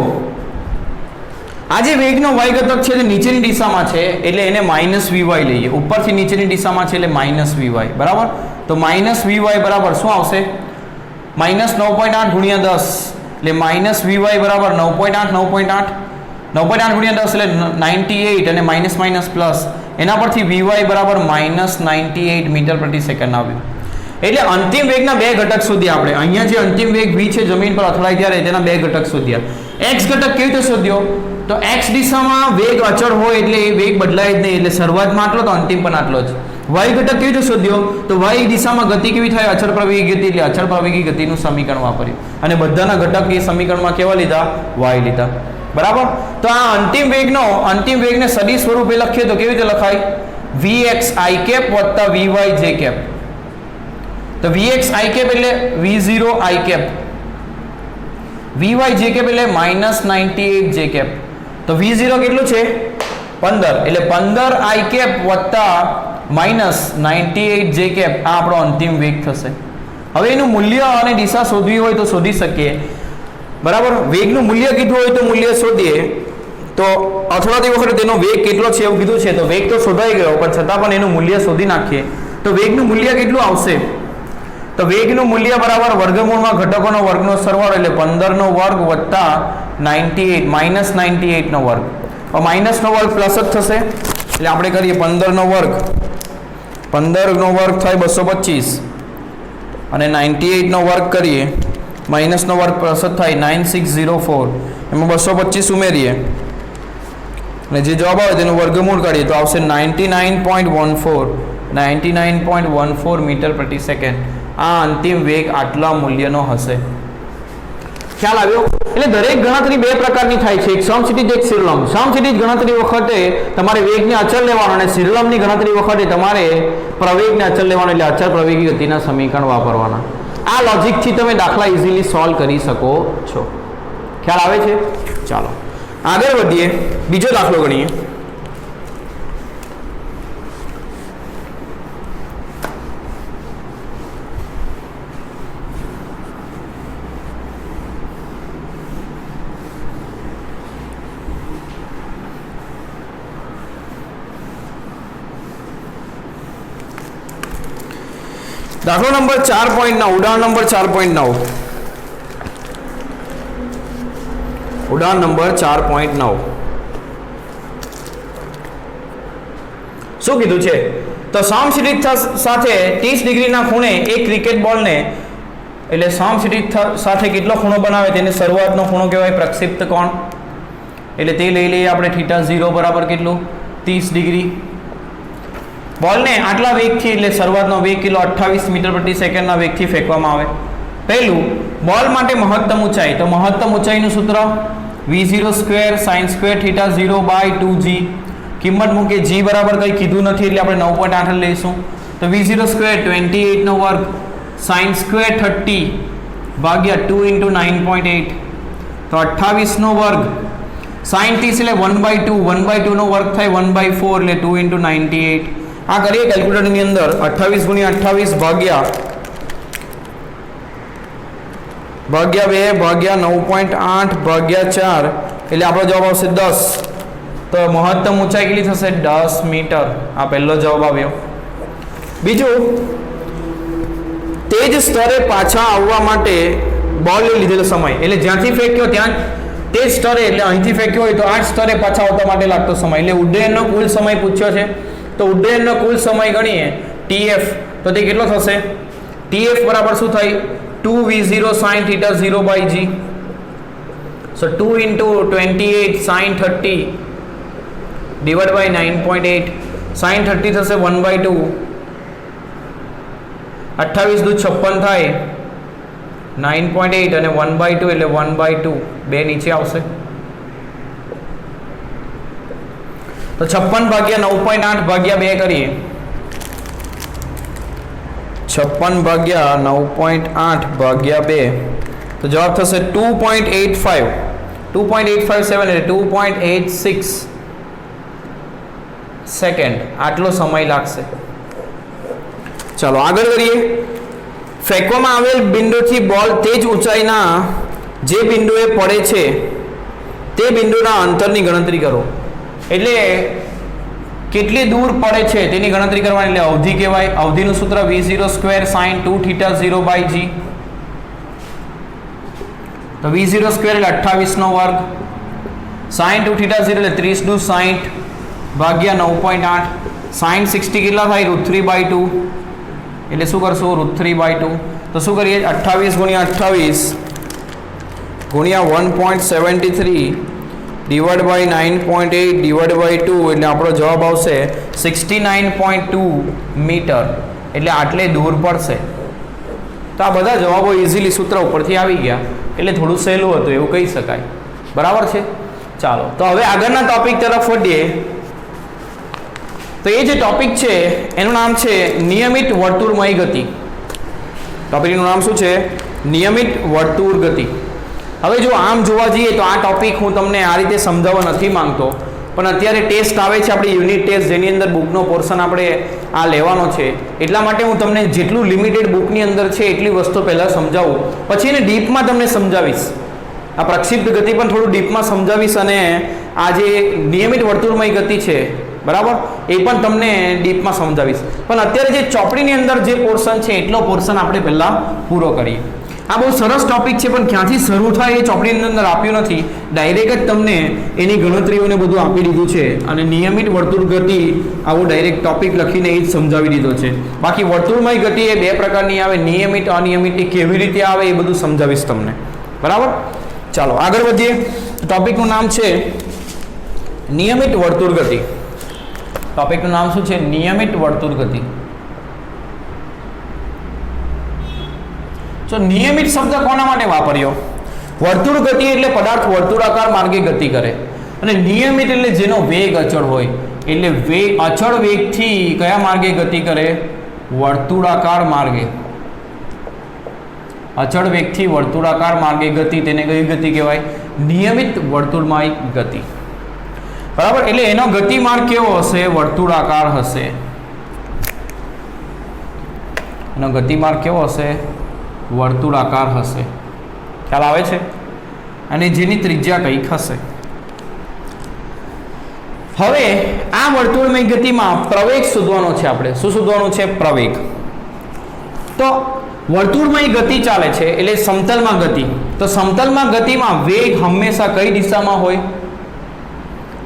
આ જે વેગનો y ઘટક છે તે નીચેની દિશામાં છે એટલે એને -vy લઈએ. ઉપરથી નીચેની દિશામાં છે એટલે -vy. બરાબર? તો -vy બરાબર શું આવશે? -9.8 ગુણ્યા 10 એટલે -vy બરાબર 9.8 ગુણ્યા 10 એટલે 98 અને માઇનસ માઇનસ પ્લસ એના પરથી vy બરાબર -98 મીટર પ્રતિ સેકન્ડ આવ્યું. એટલે અંતિમ વેગના બે ઘટક શોધ્યા આપણે. અહીંયા જે અંતિમ વેગ v છે જમીન પર અથડાય ત્યારે તેના બે ઘટક શોધ્યા. x ઘટક કેવી રીતે શોધ્યો? તો x દિશામાં વેગ અચળ હોય એટલે એ વેગ બદલાય જ નહીં. એટલે શરૂઆતમાં આટલો તો અંતિમ પણ આટલો જ. y ઘટક કેવી રીતે શોધ્યો? તો y દિશામાં ગતિ કેવી થાય? અચળ પ્રવેગી ગતિ. એટલે અચળ પ્રવેગી ગતિનું સમીકરણ વાપર્યું અને બધાના ઘટક એ સમીકરણમાં કેવા લીધા? y લીધા. બરાબર? તો આ અંતિમ વેગને સદિશ સ્વરૂપે લખીએ તો કેવી રીતે લખાય? vx i cap વત્તા vy j cap. તો vx i cap એટલે v0 i cap, vy j cap એટલે -98 j cap. તો v0 કેટલું છે 15 એટલે 15 i cap વત્તા -98 j cap આ આપણો અંતિમ વેગ થશે. હવે એનું મૂલ્ય અને દિશા શોધવી હોય તો શોધી શકીએ, બરાબર. વેગનું મૂલ્ય કીધું હોય તો મૂલ્ય શોધીએ. તો અથડાતી વખતે તેનો વેગ કેટલો છે એવું કીધું છે, તો વેગ તો શોધાઈ ગયો પણ છતાં પણ એનું મૂલ્ય શોધી નાખીએ. તો વેગનું મૂલ્ય કેટલું આવશે? તો વેગનું મૂલ્ય બરાબર વર્ગમૂળમાં ઘટકોનો વર્ગનો સરવાળો એટલે 15 નો વર્ગ વત્તા 98 -98 નો વર્ગ. માઇનસ નો વર્ગ પ્લસ જ થશે એટલે આપણે કરીએ 15 નો વર્ગ, 15 નો વર્ગ થાય 225 અને 98 નો વર્ગ કરીએ માઇનસ નો વર્ગ પ્લસ જ થાય 9604. એમાં 225 ઉમેરીએ અને જે જવાબ આવે તેનું વર્ગમૂળ કાઢીએ તો આવશે 99.14 મીટર પ્રતિ સેકન્ડ. આ અંતિમ વેગ આટલા મૂલ્યનો હશે. ખ્યાલ આવ્યો? એટલે દરેક ગણતરી બે પ્રકારની થાય છે, એક સમક્ષિતિજ એક સિરલંબ. સમક્ષિતિજ ગણતરી વખતે તમારે વેગને અચળ લેવાનો અને સિરલંબની ગણતરી વખતે તમારે પ્રવેગને અચળ લેવાનો એટલે અચળ પ્રવેગી ગતિના સમીકરણ વાપરવાના. આ લોજિકથી તમે દાખલા ઇઝીલી સોલ્વ કરી શકો છો. ખ્યાલ આવે છે? ચાલો આગળ વધીએ, બીજો દાખલો ગણીએ. દાખલો નંબર 4.9, ઉદાહરણ નંબર 4.9. ઉદાહરણ નંબર 4.9 શું કીધું છે? તો સમક્ષિતિજ સાથે 30 ડિગ્રીના ખૂણે એક ક્રિકેટ બોલને, એટલે સમક્ષિતિજ સાથે કેટલો ખૂણો બનાવે તેને શરૂઆતનો ખૂણો કહેવાય પ્રક્ષિપ્ત કોણ. એટલે તે લઈ લઈએ આપણે θ0 બરાબર કેટલું 30 ડિગ્રી. બોલને આટલા વેગથી એટલે શરૂઆતનો વેગ કિલો 28 મીટર પ્રતિ સેકન્ડના વેગથી ફેંકવામાં આવે. પહેલું, બોલ માટે મહત્તમ ઊંચાઈ. તો મહત્તમ ઊંચાઈનું સૂત્ર v0 square sin square θ0 by 2g. કિંમત મૂકે, g બરાબર કંઈ કીધું નથી એટલે આપણે 9.8 લઈશું. તો v0 સ્ક્વેર 28 નો વર્ગ sin સ્ક્વેર 30 ભાગ્યા 2 × 9.8 તો 28 નો વર્ગ sin 30 એટલે 1/2 નો વર્ગ થાય 1/4 એટલે 2 × 98. આ કરીએ કેલ્ક્યુલેટરની અંદર 28 × 28 ભાગ્યા 2 ભાગ્યા 9.8 ભાગ્યા 4 એટલે આપણો જવાબ આવશે 10. તો મહત્તમ ઊંચાઈ કેટલી થશે 10 મીટર. આ પહેલો જવાબ આવ્યો. બીજું, તે જ સ્તરે પાછા આવવા માટે બોલને લીધેલો સમય, એટલે જ્યાંથી ફેંક્યો ત્યાં તે જ સ્તરે, એટલે અહીંથી ફેંક્યો હોય તો આ જ સ્તરે પાછા આવવા માટે લાગતો સમય, એટલે ઉડ્ડયનનો કુલ સમય પૂછ્યો છે. તો ઉડ્ડયનનો કુલ સમય ગણીએ TF, તો તે કેટલો થશે? TF બરાબર શું થાય 2v0 sin θ0 by g. So 2 × 28 sin 30 divided by 9.8 sin 30 થશે 1/2. 28 દુ 56 થાય 9.8 અને 1/2 એટલે 1/2 બે નીચે આવશે. તો 56 ભાગ્યા 9.8 ભાગ્યા 2 કરીએ. 56 ભાગ્યા 9.8 ભાગ્યા 2 તો જવાબ થશે 2.85 2.857 એટલે 2.86 સેકન્ડ આટલો સમય લાગશે. ચાલો આગળ કરીએ. ફેંકવામાં આવેલ બિંદુથી બોલ તે જ ઊંચાઈના જે બિંદુએ પડે છે તે બિંદુના અંતરની ગણતરી કરો. એટલે કેટલી દૂર પડે છે તેની ગણતરી કરવાની, એટલે અવધિ કહેવાય. અવધિનું સૂત્ર v0 square sin 2θ0 by g. તો v0 સ્ક્વેર એટલે 28 નો વર્ગ sin 2θ0 એટલે 30 દુ 60 ભાગ્યા 9.8 sin 60 કેટલા થાય √3/2 એટલે શું કરશું √3/2. તો શું કરીએ 28 × 28 ગુણ્યા 1.73 ડિવાઇડ બાય 9.8 ડિવાઇડ બાય 2 એટલે આપણો જવાબ આવશે 69.2 મીટર, એટલે આટલે દૂર પડશે. તો આ બધા જવાબો ઇઝીલી સૂત્ર ઉપરથી આવી ગયા, એટલે થોડું સહેલું હતું એવું કહી શકાય. બરાબર છે? ચાલો તો હવે આગળના ટોપિક તરફ વધીએ. તો તો એ જે ટોપિક છે એનું નામ છે નિયમિત વર્તુળમય ગતિ. ટોપિકનું નામ શું છે? નિયમિત વર્તુળ ગતિ. હવે જો આમ જોવા જઈએ તો આ ટોપિક હું તમને આ રીતે સમજાવવા નથી માંગતો, પણ અત્યારે ટેસ્ટ આવે છે આપણી યુનિટ ટેસ્ટ, જેની અંદર બુકનો પોર્શન આપણે આ લેવાનો છે, એટલા માટે હું તમને જેટલું લિમિટેડ બુકની અંદર છે એટલી વસ્તુ પહેલાં સમજાવું, પછી એને ડીપમાં તમને સમજાવીશ. આ પ્રક્ષિપ્ત ગતિ પણ થોડું ડીપમાં સમજાવીશ, અને આ જે નિયમિત વર્તુળમય ગતિ છે બરાબર એ પણ તમને ડીપમાં સમજાવીશ. પણ અત્યારે જે ચોપડીની અંદર જે પોર્શન છે એટલો પોર્શન આપણે પહેલાં પૂરો કરીએ. આ બહુ સરસ ટોપિક છે, પણ ક્યાંથી શરૂ થાય એ ચોપડીની અંદર આપ્યું નથી, ડાયરેક્ટ જ તમને એની ગણતરીઓને બધું આપી દીધું છે, અને નિયમિત વર્તુળ ગતિ આવો ડાયરેક્ટ ટોપિક લખીને એ જ સમજાવી દીધો છે. બાકી વર્તુળમય ગતિ એ બે પ્રકારની આવે, નિયમિત અનિયમિત, એ કેવી રીતે આવે એ બધું સમજાવીશ તમને. બરાબર, ચાલો આગળ વધીએ. ટોપિકનું નામ છે નિયમિત વર્તુળ ગતિ. ટોપિકનું નામ શું છે? નિયમિત વર્તુળ ગતિ. તો નિયમિત શબ્દ કોના માટે વાપર્યો? વર્તુળ ગતિ એટલે પદાર્થ વર્તુળાકાર માર્ગે ગતિ કરે, અને નિયમિત એટલે જેનો વેગ અચળ હોય, એટલે અચળ વેગથી કયા માર્ગે ગતિ કરે? વર્તુળાકાર માર્ગે. અચળ વેગથી વર્તુળાકાર માર્ગે ગતિ, તેને કઈ ગતિ કહેવાય? નિયમિત વર્તુળમય ગતિ. બરાબર, એટલે એનો ગતિ માર્ગ કેવો હશે? વર્તુળાકાર હશે. એનો ગતિ માર્ગ કેવો હશે? વર્તુળાકાર હશે. ખ્યાલ આવે છે? અને જેની ત્રિજ્યા કંઈક હશે. હવે આ વર્તુળમય ગતિમાં પ્રવેગ શોધવાનો છે આપણે. શું શોધવાનું છે? પ્રવેગ. તો વર્તુળમય ગતિ ચાલે છે એટલે સમતલમાં ગતિ. તો સમતલમાં ગતિમાં વેગ હંમેશા કઈ દિશામાં હોય?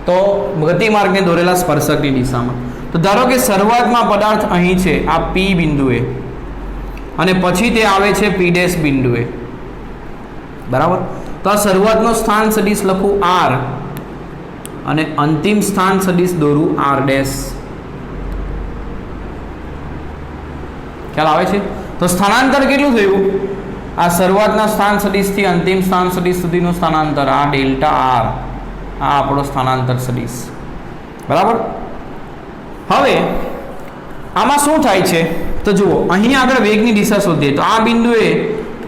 તો ગતિમાર્ગને દોરેલા સ્પર્શકની દિશામાં. તો ધારો કે શરૂઆતમાં પદાર્થ અહીં છે, આ પી બિંદુએ, અને પછી તે આવે છે પી ડેશ બિંદુએ. બરાબર, તો આ શરૂઆતનો સ્થાન સદિશ લખું આર, અને અંતિમ સ્થાન સદિશ દોરું આર ડેશ. ખ્યાલ આવે છે? તો સ્થાનાંતર કેટલું થયું? આ શરૂઆતના સ્થાન સદિશથી અંતિમ સ્થાન સદિશ સુધીનું સ્થાનાંતર, આ ડેલ્ટા આર, આ આપણો સ્થાનાંતર સદિશ. બરાબર, હવે આમાં શું થાય છે? તો જુઓ, અહીં આગળ વેગની દિશા શોધીએ તો આ બિંદુએ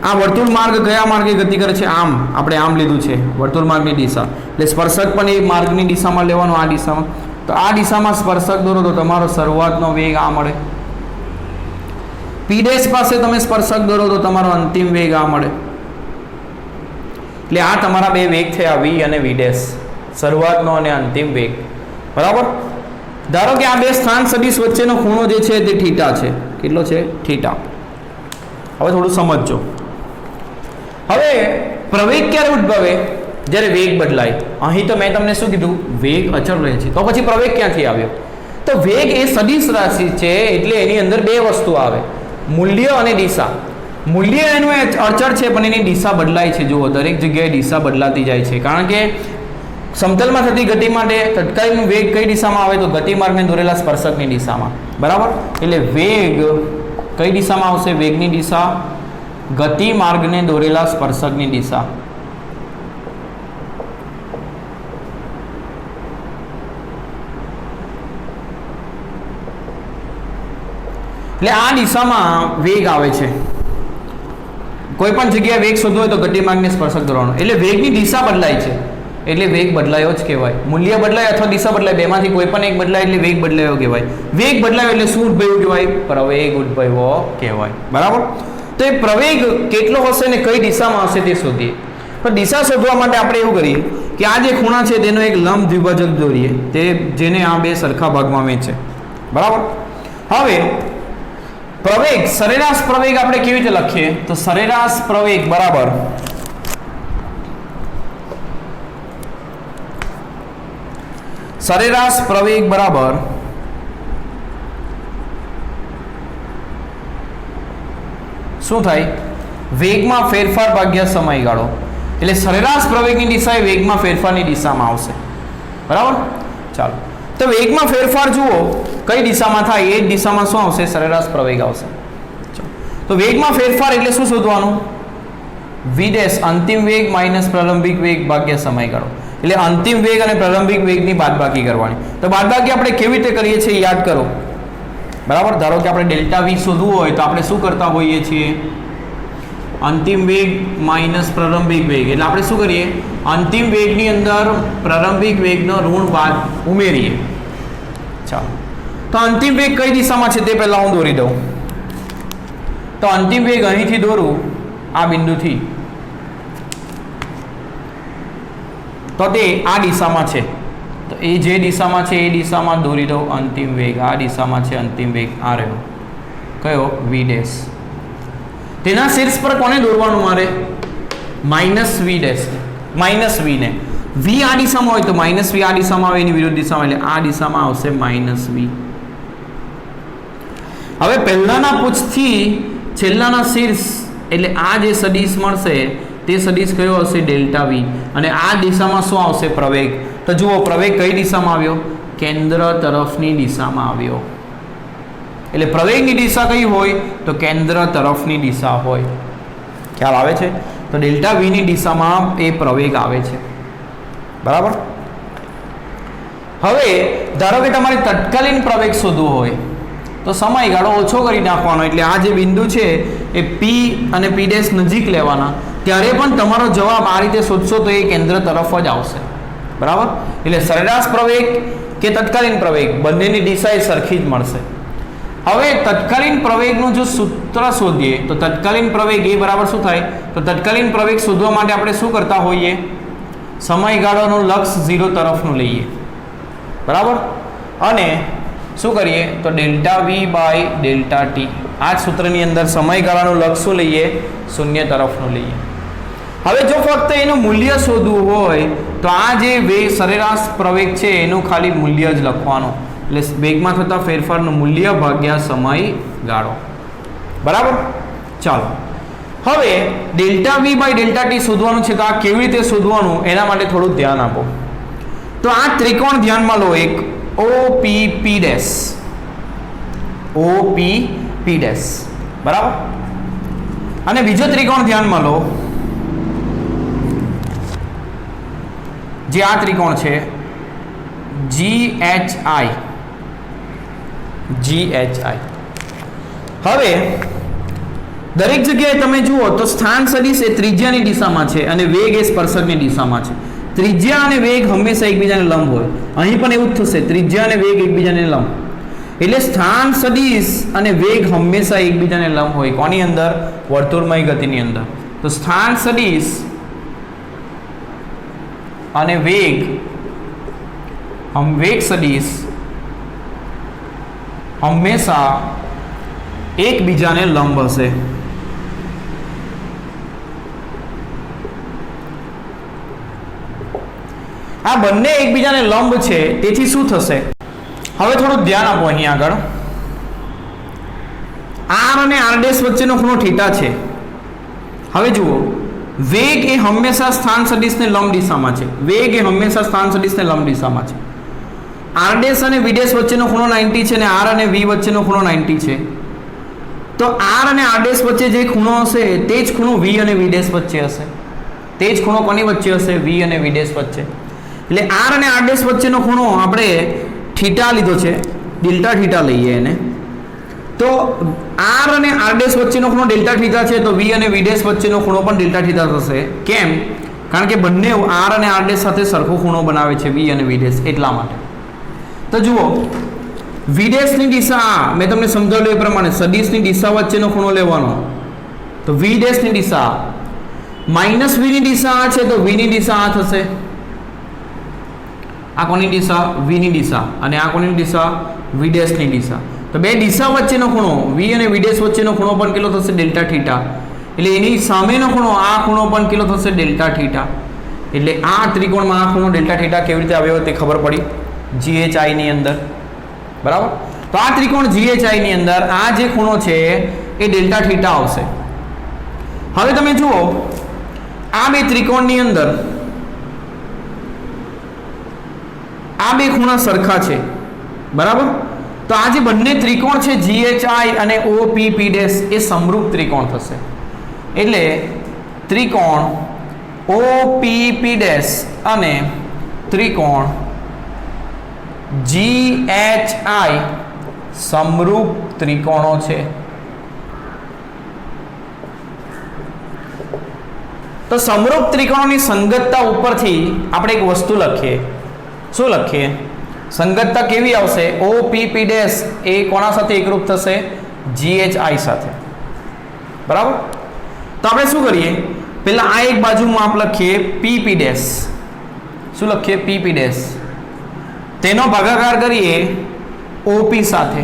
આ વર્તુળ માર્ગ કયા માર્ગે ગતિ કરે છે? આમ. આપણે આમ લીધું છે વર્તુળ માર્ગની દિશા, એટલે સ્પર્શક પણ એ માર્ગની દિશામાં લેવાનો, આ દિશામાં. તો આ દિશામાં સ્પર્શક દોરો તો તમારો શરૂઆતનો વેગ આ મળે. પી ડેશ પાસે તમે સ્પર્શક દોરો તો તમારો અંતિમ વેગ આ મળે. એટલે આ તમારા બે વેગ થયા, વી અને વી ડેશ, શરૂઆતનો અને અંતિમ વેગ. બરાબર, ધારો કે આ બે સ્થાન સદિશ વચ્ચેનો ખૂણો જે છે તે થીટા છે. કેટલો છે? થીટા. હવે થોડું સમજજો. હવે પ્રવેગ ક્યારે ઉદ્ભવે? જ્યારે વેગ બદલાય. અહીં તો મેં તમને શું કીધું? વેગ અચળ રહે છે. તો પછી પ્રવેગ ક્યાંથી આવ્યો? તો વેગ એ સદિશ રાશિ છે, એટલે એની અંદર બે વસ્તુ આવે, મૂલ્ય અને દિશા. મૂલ્ય એનું અચળ છે, પણ એની દિશા બદલાય છે. જુઓ, દરેક જગ્યાએ દિશા બદલાતી જાય છે, કારણ કે સમતલમાં થતી ગતિ માટે તત્કાલીન વેગ કઈ દિશામાં આવે? તો ગતિમાર્ગને દોરેલા સ્પર્શકની દિશામાં. બરાબર, એટલે વેગ કઈ દિશામાં આવશે? વેગની દિશા ગતિમાર્ગને દોરેલા સ્પર્શકની દિશા. એટલે આ દિશામાં વેગ આવે છે. કોઈ પણ જગ્યાએ વેગ શોધવો હોય તો ગતિમાર્ગને સ્પર્શક દોરવાનો, એટલે વેગની દિશા બદલાય છે, એટલે વેગ બદલાયો જ કહેવાય. મૂલ્ય બદલાય અથવા દિશા બદલાય, બેમાંથી કોઈ પણ એક બદલાય એટલે વેગ બદલાયો કહેવાય. વેગ બદલાયો એટલે શું ઉદ્ભવ્યું કહેવાય? પ્રવેગ ઉદ્ભવ્યો કહેવાય. બરાબર, તો એ પ્રવેગ કેટલો હશે ને કઈ દિશામાં હશે તે શોધીએ. પણ દિશા શોધવા માટે આપણે એવું કરીએ કે આ જે ખૂણા છે તેનો એક લંબ દ્વિભાજક દોરીએ, તે જેને આ બે સરખા ભાગમાં વહેંચે. બરાબર, હવે પ્રવેગ, સરેરાશ પ્રવેગ આપણે કેવી રીતે લખીએ? તો સરેરાશ પ્રવેગ બરાબર સરેરાશ પ્રવેગ બરાબર શું થાય? વેગમાં ફેરફાર ભાગ્યા સમયગાળો. એટલે સરેરાશ પ્રવેગની દિશા એ વેગમાં ફેરફારની દિશામાં આવશે. બરાબર, ચાલો. તો વેગમાં ફેરફાર જુઓ કઈ દિશામાં થાય, એ જ દિશામાં શું આવશે? સરેરાશ પ્રવેગ આવશે. તો વેગમાં ફેરફાર એટલે શું શોધવાનું? વી ડેશ અંતિમ વેગ માઇનસ પ્રારંભિક વેગ ભાગ્યા સમયગાળો. એટલે અંતિમ વેગ અને પ્રારંભિક વેગની બાદબાકી કરવાની. તો બાદબાકી આપણે કેવી રીતે કરીએ છીએ યાદ કરો. બરાબર, ધારો કે આપણે ડેલ્ટા વી શોધવું હોય તો આપણે શું કરતા હોઈએ છીએ? અંતિમ વેગ માઇનસ પ્રારંભિક વેગ. એટલે આપણે શું કરીએ? અંતિમ વેગની અંદર પ્રારંભિક વેગનો ઋણ બાદ ઉમેરીએ. ચાલો, તો અંતિમ વેગ કઈ દિશામાં છે તે પહેલા હું દોરી દઉં. તો અંતિમ વેગ અહીંથી દોરું, આ બિંદુથી, તો તે આ દિશામાં છે. તો એ જે દિશામાં છે એ દિશામાં દોરી દઉં અંતિમ વેગ. આ દિશામાં છે અંતિમ વેગ, આ રહ્યો કયો? V dash. તેના શીર્ષ પર કોને દોરવાનું મારે? Minus V dash, minus V ને. વી આ દિશામાં હોય તો માઇનસ વી આ દિશામાં આવે, એની વિરુદ્ધ દિશામાં, એટલે આ દિશામાં આવશે માઇનસ વી. હવે પહેલાના પૂછથી છેલ્લાના શીર્ષ એટલે આ જે સદિશ મળશે તે સદિશ કયો હશે? Delta V. અને આ દિશામાં શું આવશે? પ્રવેગ. તો જુઓ, પ્રવેગ કઈ દિશામાં આવ્યો? કેન્દ્ર તરફની દિશામાં આવ્યો. એટલે પ્રવેગની દિશા કઈ હોય? તો કેન્દ્ર તરફની દિશા હોય. ખ્યાલ આવે છે? તો ડેલ્ટા વી ની દિશામાં એ પ્રવેગ આવે છે. બરાબર. હવે ધારો કે તમારે તત્કાલીન પ્રવેગ શોધવો હોય તો સમયગાળો ઓછો કરી નાખવાનો. એટલે આ જે બિંદુ છે એ પી અને પી ડેશ નજીક લેવાના. ત્યારે પણ તમારો જવાબ આ રીતે શોધશો તો એ કેન્દ્ર તરફ જ આવશે. બરાબર. એટલે સરેરાશ પ્રવેગ કે તત્કાલીન પ્રવેગ બંનેની દિશા એ સરખી જ મળશે. હવે તત્કાલીન પ્રવેગનું જો સૂત્ર શોધીએ તો તત્કાલીન પ્રવેગ એ બરાબર શું થાય? તો તત્કાલીન પ્રવેગ શોધવા માટે આપણે શું કરતા હોઈએ? સમયગાળાનું લક્ષ 0 તરફનું લઈએ. બરાબર. અને શું કરીએ? તો delta v by delta t. આ સૂત્રની અંદર સમયગાળાનું લક્ષ શું લઈએ? 0 તરફનું લઈએ. હવે જો ફક્ત એનું મૂલ્ય શોધવું હોય તો આ જે વેગ સરેરાશ પ્રવેગ છે એનું ખાલી મૂલ્ય જ લખવાનું. એટલે વેગમાં થતા ફેરફારનું મૂલ્ય ભાગ્યા સમયગાળો. બરાબર. ચાલો, હવે delta v by delta t શોધવાનું છે. તો આ કેવી રીતે શોધવાનું એના માટે થોડું ધ્યાન આપો. તો આ ત્રિકોણ ધ્યાનમાં લો, એક OPP ડેશ, OPP ડેશ. બરાબર. અને બીજો ત્રિકોણ ધ્યાનમાં લો, જે આ ત્રિકોણ છે GHI. હવે દરેક જગ્યાએ તમે જુઓ તો સ્થાન સદિશ એ ત્રિજ્યાની દિશામાં છે અને વેગ એ સ્પર્શકની દિશામાં છે. ત્રિજ્યા અને વેગ હંમેશા એકબીજાને લંબ હોય. અહીં પણ એવું જ થશે, ત્રિજ્યા અને વેગ એકબીજાને લંબ. એટલે સ્થાન સદિશ અને વેગ હંમેશા એકબીજાને લંબ હોય. કોની અંદર? વર્તુળમય ગતિની અંદર. તો સ્થાન સદિશ અને વેગ સદિશ હંમેશા એકબીજાને લંબ હશે. આ બંને એકબીજાને લંબ છે, તેથી શું થશે? હવે થોડું ધ્યાન આપો. અહીં આગળ R અને R' વચ્ચેનો ખૂણો θ છે. હવે જુઓ, વેગ એ હંમેશા સ્થાન સદિશને લંબ દિશામાં છે. વેગ એ હંમેશા સ્થાન સદિશને લંબ દિશામાં છે. R' અને V' વચ્ચેનો ખૂણો 90 છે અને R અને V વચ્ચેનો ખૂણો 90 છે. તો R અને R' વચ્ચે જે ખૂણો હશે તે જ ખૂણો V અને V' વચ્ચે હશે. તે જ ખૂણો કોની વચ્ચે હશે? V અને V' વચ્ચે. એટલે R અને R' વચ્ચેનો ખૂણો આપણે θ લીધો છે, ડેલ્ટા θ લઈએ એને. તો R અને R' વચ્ચેનો ખૂણો ડેલ્ટા θ છે, તો V અને V' વચ્ચેનો ખૂણો પણ ડેલ્ટા θ થશે. કેમ? કારણ કે બંને R અને R' સાથે સરખો ખૂણો બનાવે છે, V અને V', એટલા માટે. તો જુઓ, V' ની દિશા મેં તમને સમજાવ્યું એ પ્રમાણે સદિશની દિશા વચ્ચેનો ખૂણો લેવાનો. તો V' ની દિશા માઇનસ V ની દિશા આ છે, તો V ની દિશા આ થશે. આ કોની દિશા? V ની દિશા. અને આ કોની દિશા? V' ની દિશા. તો બે દિશા વચ્ચેનો ખૂણો V અને V' વચ્ચેનો ખૂણો પણ કેટલો થશે? ડેલ્ટા θ. એટલે એની સામેનો ખૂણો આ ખૂણો પણ કેટલો થશે? ડેલ્ટા θ. એટલે આ ત્રિકોણમાં આ ખૂણો ડેલ્ટા θ કેવી રીતે આવ્યો તે ખબર પડી GHI ની અંદર. બરાબર. તો આ ત્રિકોણ GHI ની અંદર આ જે ખૂણો છે એ ડેલ્ટા θ આવશે. હવે તમે જુઓ, આ બે ત્રિકોણની અંદર આ બે ખૂણા સરખા છે. બરાબર. તો આ જે બંને ત્રિકોણ છે GHI અને OPP ડેશ એ સમરૂપ ત્રિકોણ થશે. એટલે ત્રિકોણ OPP ડેશ અને ત્રિકોણ GHI સમરૂપ ત્રિકોણો છે. તો સમરૂપ ત્રિકોણોની સંગતતા ઉપરથી આપણે એક વસ્તુ લખીએ. શું લખીએ? સંગતતા કેવી આવશે? OPP' એ કોના સાથે એકરૂપ થશે? GHI સાથે. બરાબર? તો આપણે શું કરીએ? પહેલા આ એક બાજુમાં આપ લખીએ PP'. શું લખીએ? PP'. તેનો ભાગાકાર કરીએ OP સાથે.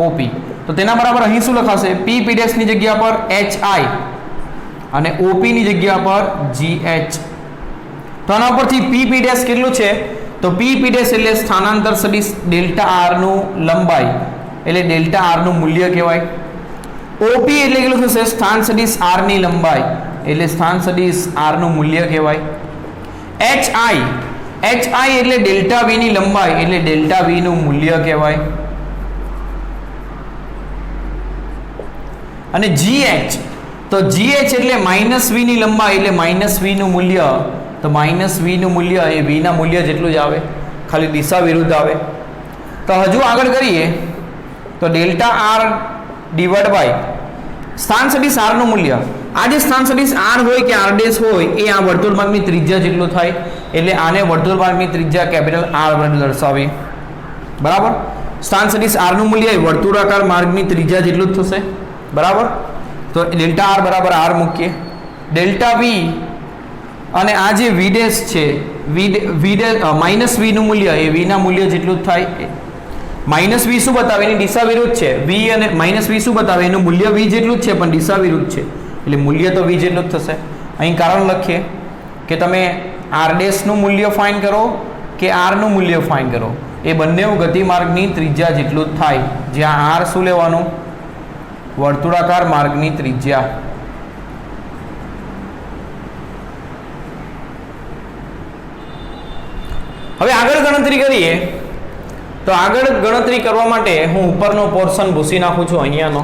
OP તો તેના બરાબર અહીં શું લખાશે? PP' ની જગ્યા પર HI અને OP ની જગ્યા પર GH. તો આના પરથી PP' કેટલું છે? તો PP' એટલે સ્થાનાંતર સદિશ ડેલ્ટા R નું લંબાઈ, એટલે ડેલ્ટા R નું મૂલ્ય કહેવાય. OP એટલે કેટલું થશે? સ્થાન સદિશ R ની લંબાઈ, એટલે સ્થાન સદિશ R નું મૂલ્ય કહેવાય. HI એટલે ડેલ્ટા V ની લંબાઈ, એટલે ડેલ્ટા V નું મૂલ્ય કહેવાય. અને GH તો GH એટલે -V ની લંબાઈ, એટલે -V નું મૂલ્ય. તો -V નું મૂલ્ય એ V ના મૂલ્ય જેટલું જ આવે, ખાલી દિશા વિરુદ્ધ આવે. તો હજુ આગળ કરીએ તો ડેલ્ટા R ડિવાઇડ બાય સ્થાન સદિશ R નું મૂલ્ય. આ જે સ્થાન સદિશ R હોય કે R' હોય એ આ વર્તુળ માર્ગની ત્રિજ્યા જેટલું થાય, એટલે આને વર્તુળ માર્ગની ત્રિજ્યા કેપિટલ R વડે દર્શાવીએ. બરાબર? સ્થાન સદિશ R નું મૂલ્ય એ વર્તુળાકાર માર્ગની ત્રિજ્યા જેટલું જ થશે. બરાબર? તો ડેલ્ટા R બરાબર R મૂકીએ. ડેલ્ટા V અને આ જે V' છે, -V નું મૂલ્ય એ V ના મૂલ્ય જેટલું જ થાય. -V શું બતાવે? એની દિશા વિરુદ્ધ છે. V અને -V શું બતાવે? એનું મૂલ્ય V જેટલું જ છે પણ દિશા વિરુદ્ધ છે, એટલે મૂલ્ય તો V જેટલું જ થશે. અહીં કારણ લખીએ કે તમે R' નું મૂલ્ય ફાઇન કરો કે R નું મૂલ્ય ફાઇન કરો, એ બંને ગતિમાર્ગની ત્રિજ્યા જેટલું જ થાય. જ્યાં R શું લેવાનું? વર્તુળાકાર માર્ગની ત્રિજ્યા. હવે આગળ ગણતરી કરીએ તો આગળ ગણતરી કરવા માટે હું ઉપરનો પોર્શન ભૂસી નાખું છું અહીંયાનો.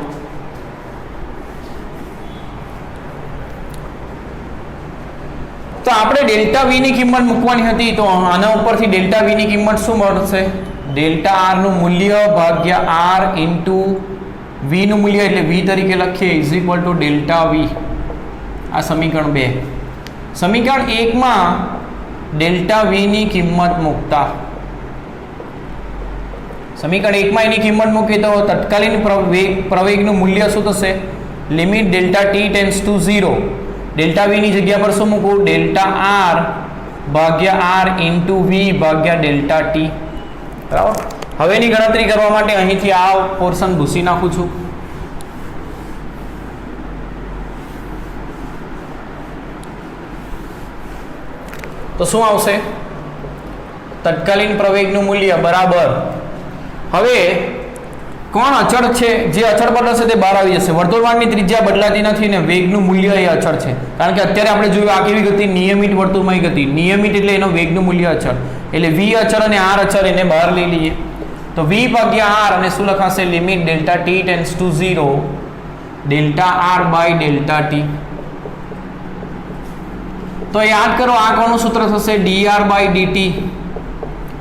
તો આપણે ડેલ્ટા V ની કિંમત મૂકવાની હતી, તો આના ઉપરથી ડેલ્ટા V ની કિંમત શું મળશે? ડેલ્ટા R નું મૂલ્ય ભાગ્યા R ઇન્ટુ V નું મૂલ્ય, એટલે V તરીકે લખીએ is equal to delta V. આ સમીકરણ 2. સમીકરણ 1 માં ડેલ્ટા V ની કિંમત મૂકતા, સમીકરણ 1 માં એની કિંમત મૂકી તો તત્કાલીન પ્રવેગનું મૂલ્ય શું થશે? Limit delta t tends to 0. Delta V ની જગ્યા પર શું મૂકવું? ડેલ્ટા R ભાગ્યા R ઇન્ટુ V ભાગ્યા ડેલ્ટા t. બરાબર? હવે એની ગણતરી કરવા માટે અહીંથી આ પોર્શન ભૂસી નાખું છું. તો શું આવશે? તત્કાલીન પ્રવેગનું મૂલ્ય બરાબર. હવે કોણ અચળ છે? જે અચળ પર હશે તે બહાર આવી જશે. વર્તુળમાર્ગની ત્રિજ્યા બદલાતી નથી ને વેગનું મૂલ્ય એ અચળ છે. કારણ કે અત્યારે આપણે જોયું આ કેવી ગતિ? નિયમિત વર્તુળમય ગતિ. નિયમિત એટલે એનો વેગનું મૂલ્ય અચળ, એટલે V અચળ અને R અચળ એને બહાર લઈ લઈએ. તો V ભાગ્યા R અને શું લખાશે? Limit delta t tends to 0 delta R by delta t. તો યાદ કરો આ કોનું સૂત્ર થશે? dr by dt.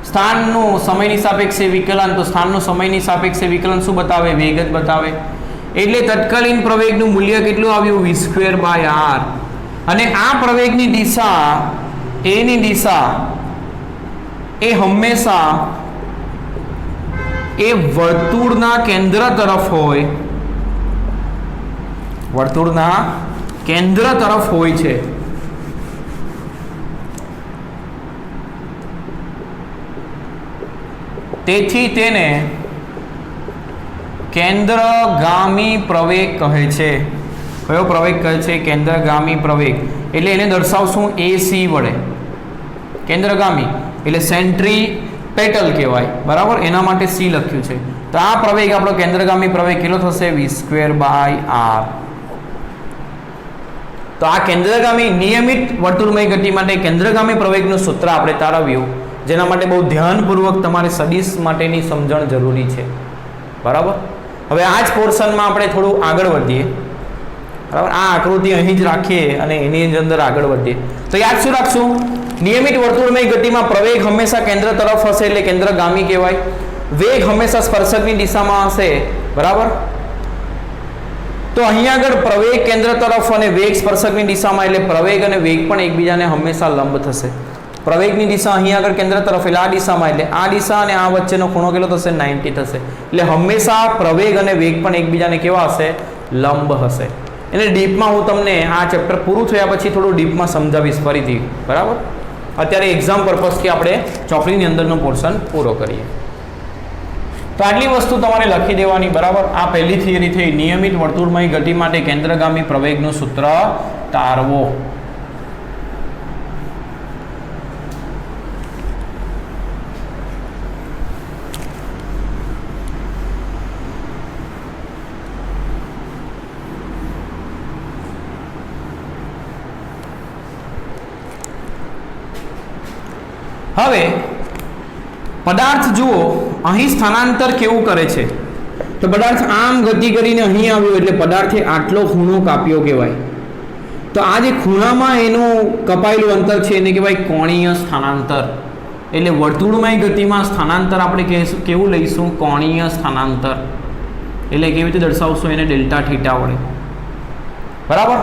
સ્થાનનું સમયની સાપેક્ષે વિકલન, તો સ્થાનનું સમયની સાપેક્ષે વિકલન શું બતાવે? વેગ જ બતાવે. એટલે તત્કાલીન પ્રવેગનું મૂલ્ય કેટલું આવ્યું? v²/r. અને આ પ્રવેગની દિશા, એની દિશા એ હંમેશા એ વર્તુળના કેન્દ્ર તરફ હોય, વર્તુળના કેન્દ્ર તરફ હોય છે. તેથી તેને કેન્દ્રગામી પ્રવેગ કહે છે. કયો પ્રવેગ કહે છે? કેન્દ્રગામી પ્રવેગ. એટલે એને દર્શાવશું AC વડે. કેન્દ્રગામી એટલે સેન્ટ્રીપેટલ કહેવાય. બરાબર? એના માટે C લખ્યું છે. તો આ પ્રવેગ આપણો કેન્દ્રગામી પ્રવેગ કેટલો થશે? v²/r. તો આ કેન્દ્રગામી નિયમિત વર્તુળમય ગતિ માટે કેન્દ્રગામી પ્રવેગનું સૂત્ર આપણે તારવ્યું, જેના માટે બહુ ધ્યાનપૂર્વક તમારે સદિશ માટેની સમજણ જરૂરી છે. બરાબર? હવે આ જ પોર્શનમાં આપણે થોડું આગળ વધીએ. બરાબર, આ આકૃતિ અહીં જ રાખીએ અને એની અંદર આગળ વધીએ. તો યાદ શું રાખશું? નિયમિત વર્તુળમય ગતિમાં પ્રવેગ હંમેશા કેન્દ્ર તરફ હશે એટલે કેન્દ્રગામી કહેવાય. વેગ હંમેશા સ્પર્શકની દિશામાં હશે. બરાબર, તો અહીંયા આગળ પ્રવેગ કેન્દ્ર તરફ અને વેગ સ્પર્શકની દિશામાં એટલે પ્રવેગ અને વેગ પણ એકબીજાને હંમેશા લંબ થશે. પ્રવેગની દિશા અહીંયા આગળ કેન્દ્ર તરફ એટલે આ દિશામાં, એટલે આ દિશા અને આ વચ્ચેનો ખૂણો કેટલો થશે? 90 થશે. એટલે હંમેશા પ્રવેગ અને વેગ પણ એકબીજાને કેવા હશે? લંબ હશે. એટલે ડીપમાં હું તમને આ ચેપ્ટર પૂરું થયા પછી થોડું ડીપમાં સમજાવીશ ફરીથી. બરાબર, અત્યારે એક્ઝામ પર્પઝથી આપણે ચોપડીની અંદરનો પોર્શન પૂરો કરીએ. તો આટલી વસ્તુ તમારે લખી દેવાની. બરાબર, આ પહેલી થિયરી થઈ, નિયમિત વર્તુળમય ગતિ માટે કેન્દ્રગામી પ્રવેગનું સૂત્ર તારવો. હવે પદાર્થ જુઓ, અહીં સ્થાનાંતર કેવું કરે છે? તો પદાર્થ આમ ગતિ કરીને અહીં આવ્યો એટલે પદાર્થે આટલો ખૂણો કાપ્યો કહેવાય. તો આ જે ખૂણામાં એનું કપાયેલું અંતર છે એને કહેવાય કોણીય સ્થાનાંતર. એટલે વર્તુળમય ગતિમાં સ્થાનાંતર આપણે કેવું લઈશું? કોણીય સ્થાનાંતર. એટલે કેવી રીતે દર્શાવશું એને? ડેલ્ટા થીટા વડે. બરાબર,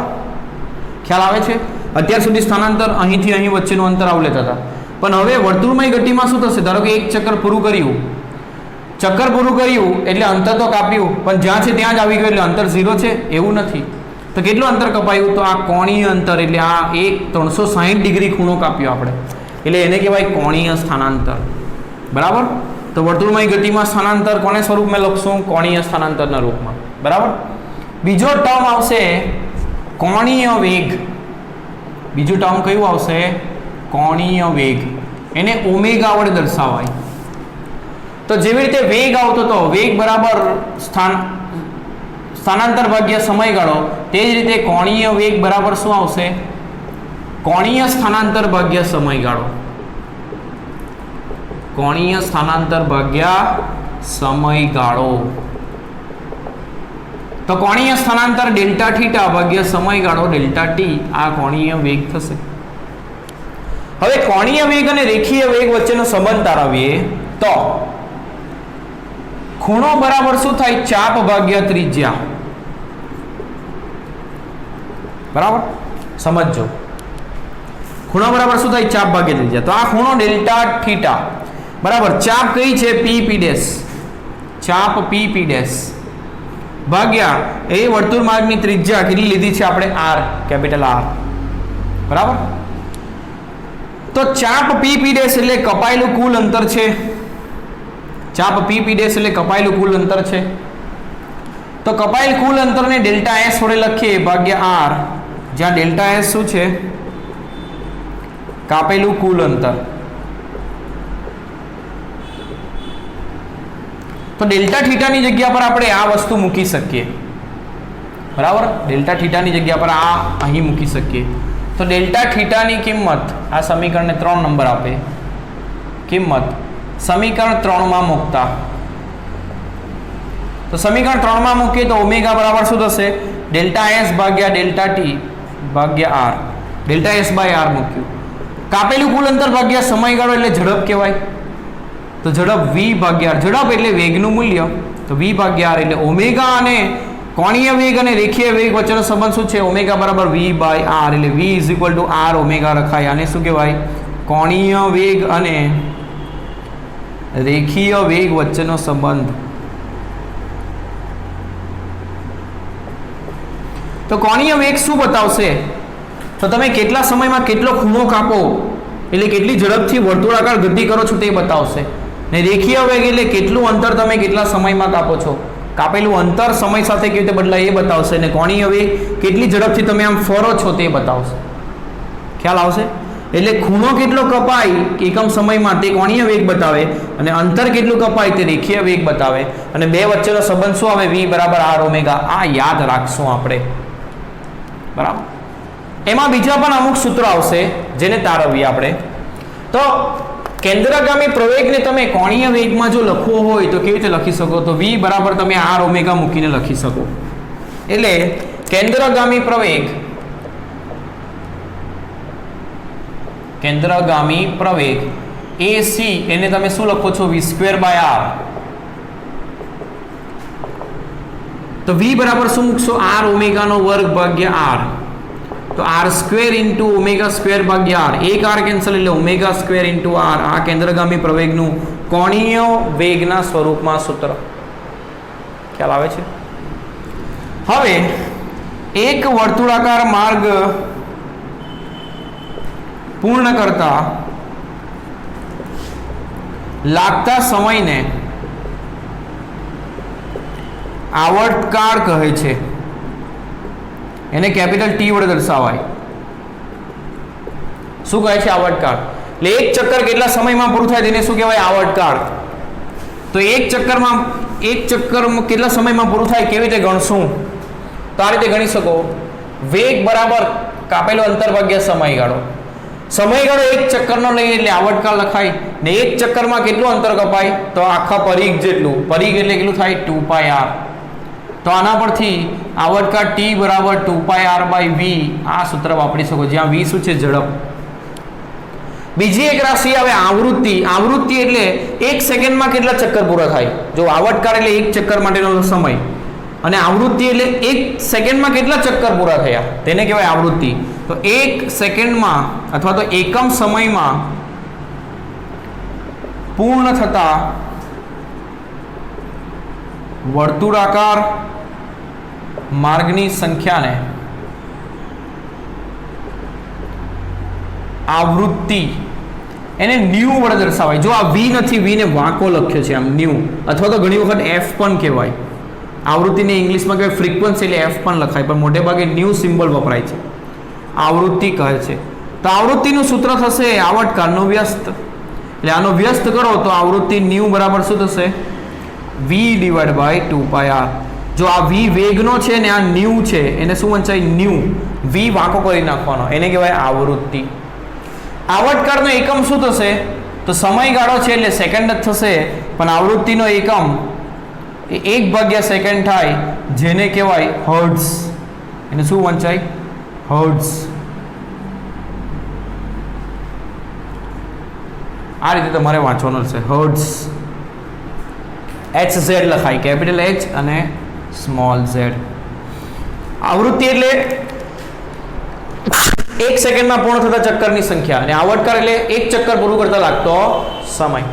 ખ્યાલ આવે છે? અત્યાર સુધી સ્થાનાંતર અહીંથી અહીં વચ્ચેનું અંતર આવું લેતા હતા, પણ હવે વર્તુળમય ગતિમાં શું થશે? ધારો કે એક ચક્કર પૂરું કર્યું એટલે અંતર તો કાપ્યું, પણ જ્યાં છે ત્યાં જ આવી ગયું એટલે અંતર 0 છે એવું નથી. તો કેટલું અંતર કપાયું? તો આ કોણીય અંતર, એટલે આ એક 360 ડિગ્રી ખૂણો કાપ્યો આપણે, એટલે એને કહેવાય કોણીય સ્થાનાંતર. બરાબર, તો વર્તુળમય ગતિમાં સ્થાનાંતર કોને સ્વરૂપમાં લખશું? કોણીય સ્થાનાંતરના રૂપમાં. બરાબર, બીજો ટર્મ આવશે કોણીય વેગ. બીજું ટર્મ કયું આવશે? કોણીય વેગ. એને ઓમેગા વડે દર્શાવાય. તો જેવી રીતે વેગ આવતો હતો, વેગ બરાબર સ્થાનાંતર ભાગ્યા સમયગાળો, તે જ રીતે કોણીય વેગ બરાબર શું આવશે? કોણીય સ્થાનાંતર ભાગ્યા સમયગાળો. કોણીય સ્થાનાંતર ભાગ્યા સમયગાળો. તો કોણીય સ્થાનાંતર ડેલ્ટા થીટા ભાગ્યા સમયગાળો ડેલ્ટા ટી, આ કોણીય વેગ થશે. હવે કોણીય વેગ અને રેખીય વેગ વચ્ચેનો સંબંધ તારવીએ તો ખૂણો બરાબર શું થાય? ચાપ ભાગ્યા ત્રિજ્યા. બરાબર, સમજો. ખૂણો બરાબર શું થાય? ચાપ ભાગ્યા ત્રિજ્યા. તો આ ખૂણો ડેલ્ટા થીટા બરાબર ચાપ કઈ છે? પી પી ડેશ. ચાપ પી પી ડેશ ભાગ્યા એ વર્તુળ માર્ગની ત્રિજ્યા કેટલી લીધી છે આપણે? R, capital R. બરાબર, તો ચાપ પી પી ડેશ એટલે કપાયેલું કુલ અંતર છે. ચાપ પી પી ડેશ એટલે કપાયેલું કુલ અંતર છે. તો કપાયેલ કુલ અંતરને ડેલ્ટા એસ વડે લખીએ ભાગ્યા આર, જ્યાં ડેલ્ટા એસ શું છે? કાપેલું કુલ અંતર. તો ડેલ્ટા થીટાની જગ્યા પર આપણે આ વસ્તુ મૂકી શકીએ. બરાબર, ડેલ્ટા થીટાની જગ્યા પર આ અહીં મૂકી શકીએ. તો ડેલ્ટા થીટાની કિંમત આ સમીકરણને 3 નંબર આપે. કિંમત સમીકરણ 3 માં મૂકતા, તો સમીકરણ 3 માં મૂકીએ તો ઓમેગા બરાબર શું થશે? ડેલ્ટા એસ ભાગ્યા ડેલ્ટા ટી ભાગ્યા r. Delta s by r મૂક્યું. કાપેલું કુલ અંતર ભાગ્યા સમયગાળો એટલે ઝડપ કહેવાય. તો ઝડપ v ભાગ્યા, ઝડપ એટલે વેગનું મૂલ્ય, તો v ભાગ્યા આર એટલે ઓમેગા અને કોણીય વેગ અને રેખીય વેગ વચ્ચેનો સંબંધ શું છે? ઓમેગા બરાબર v બાય આર, એટલે v is equal to r omega રખાય. આને શું કહેવાય? કોણીય વેગ અને રેખીય વેગ વચ્ચેનો સંબંધ. તો કોણીય વેગ શું બતાવશે? તો તમે કેટલા સમયમાં કેટલો ખૂણો કાપો એટલે કેટલી ઝડપથી વર્તુળાકાર ગતિ કરો છો તે બતાવશે. ને રેખીય વેગ એટલે કેટલું અંતર તમે કેટલા સમયમાં કાપો છો, કાપેલું અંતર સમય સાથે કેવી રીતે બદલાય એ બતાવશે. ને કોણીય વેગ કેટલી ઝડપથી તમે આમ ફરો છો તે બતાવશે. ખ્યાલ આવશે? એટલે ખૂણો કેટલો કપાય એકમ સમયમાં તે કોણીય વેગ બતાવે, અને અંતર કેટલું કપાય તે રેખીય વેગ બતાવે, અને બે વચ્ચેનો સંબંધ શું આવે? v બરાબર આર ઓમેગા. આ યાદ રાખશું આપણે. બરાબર, એમાં બીજા પણ અમુક સૂત્રો આવશે જેને તારવીએ આપણે. તો કેન્દ્રગામી પ્રવેગને તમે કોણીય વેગમાં જો લખવો હોય તો કેવી રીતે લખી શકો? તો v બરાબર તમે આર ઓમેગા મૂકીને લખી શકો. એટલે કેન્દ્રગામી પ્રવેગ, કેન્દ્રગામી પ્રવેગ AC એને તમે શું લખો છો v²/r. તો v બરાબર શું મૂકશો r ઓમેગા નો વર્ગ ભાગ્યા r. તો r² * ω²/r, એક r કેન્સલ એટલે ω² * r. આ કેન્દ્રગામી પ્રવેગનું કોણીય વેગના સ્વરૂપમાં સૂત્ર. ખ્યાલ આવે છે? હવે એક વર્તુળાકાર માર્ગ પૂર્ણ કરતા લાગતા સમયને આવર્તકાળ કહે છે. એને કેપિટલ T વડે દર્શાવાય. શું કહે છે? આવર્તકાળ. એટલે એક ચક્કર કેટલા સમયમાં પૂરું થાય તેને શું કહેવાય? આવર્તકાળ. તો એક ચક્કર કેટલા સમયમાં પૂરું થાય કેવી રીતે ગણશું? તો આ રીતે ગણી શકો. વેગ બરાબર કાપેલો અંતર ભાગ્યા સમયગાળો. સમયગાળો એક ચક્કરનો લઈએ એટલે આવર્તકાળ લખાય. ને એક ચક્કરમાં કેટલું અંતર કપાય? તો આખા પરિઘ જેટલું. પરિઘ એટલે કેટલું થાય? 2πr. તો આના પરથી આવર્તકાળ T બરાબર 2πr/v આ સૂત્ર વાપરી શકો, જ્યાં v શું છે? ઝડપ. બીજી એક રાશિ આવે આવૃત્તિ. આવૃત્તિ એટલે એક સેકન્ડમાં કેટલા ચક્કર પૂરા થાય. જો આવર્તકાળ એટલે એક ચક્કર માટેનો સમય અને આવૃત્તિ એટલે એક સેકન્ડમાં કેટલા ચક્કર પૂરા થયા તેને કહેવાય આવૃત્તિ. તો એક સેકન્ડમાં અથવા તો એકમ સમયમાં પૂર્ણ થતા વર્તુળાકાર માર્ગની સંખ્યાને આવૃત્તિ એને ન્યુ વડે દર્શાવાય. જો આ v નથી, v ને વાંકો લખ્યો છે આમ ન્યુ, અથવા તો ઘણી વખત f પણ કહેવાય. આવૃત્તિને ઇંગ્લિશમાં કહેવાય ફ્રીક્વન્સી એટલે f પણ લખાય, પણ મોટે ભાગે ન્યુ સિમ્બોલ વપરાય છે. આવૃત્તિ કહે છે. તો આવૃત્તિનું સૂત્ર થશે આવર્તકાળનો વ્યસ્ત. એટલે આનો વ્યસ્ત કરો તો આવૃત્તિ ન્યુ બરાબર શું થશે? v/2πr. જો આ v વેગનો છે ને આ ન્યુ છે, એને શું વંચાય? ન્યુ. v વાંકો કરી નાખવાનો, એને કહેવાય આવૃત્તિ. આવર્તકાળનો એકમ શું થશે? તો સમયગાળો છે એટલે સેકન્ડ જ થશે, પણ આવૃત્તિનો એકમ એ 1/સેકન્ડ થાય, જેને કહેવાય હર્ટ્ઝ. એને શું વંચાય? હર્ટ્ઝ. આ રીતે તમારે વાંચવાનું છે. હર્ટ્ઝ. HZ લખાય, કેપિટલ H અને સ્મોલ z. આવૃત્તિ એટલે એક સેકન્ડમાં પૂર્ણ થતા ચક્કરની સંખ્યા અને આવર્તકાળ એટલે એક ચક્કર પૂરું કરતા લાગતો સમય.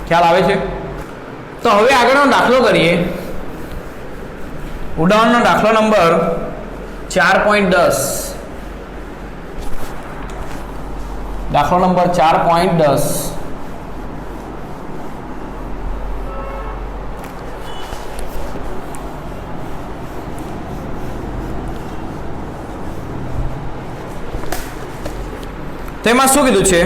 ખ્યાલ આવે છે? તો હવે આગળનો દાખલો કરીએ. ઉદાહરણનો દાખલો નંબર 4.10. દાખલો નંબર 4.10. તેમાં શું કીધું છે?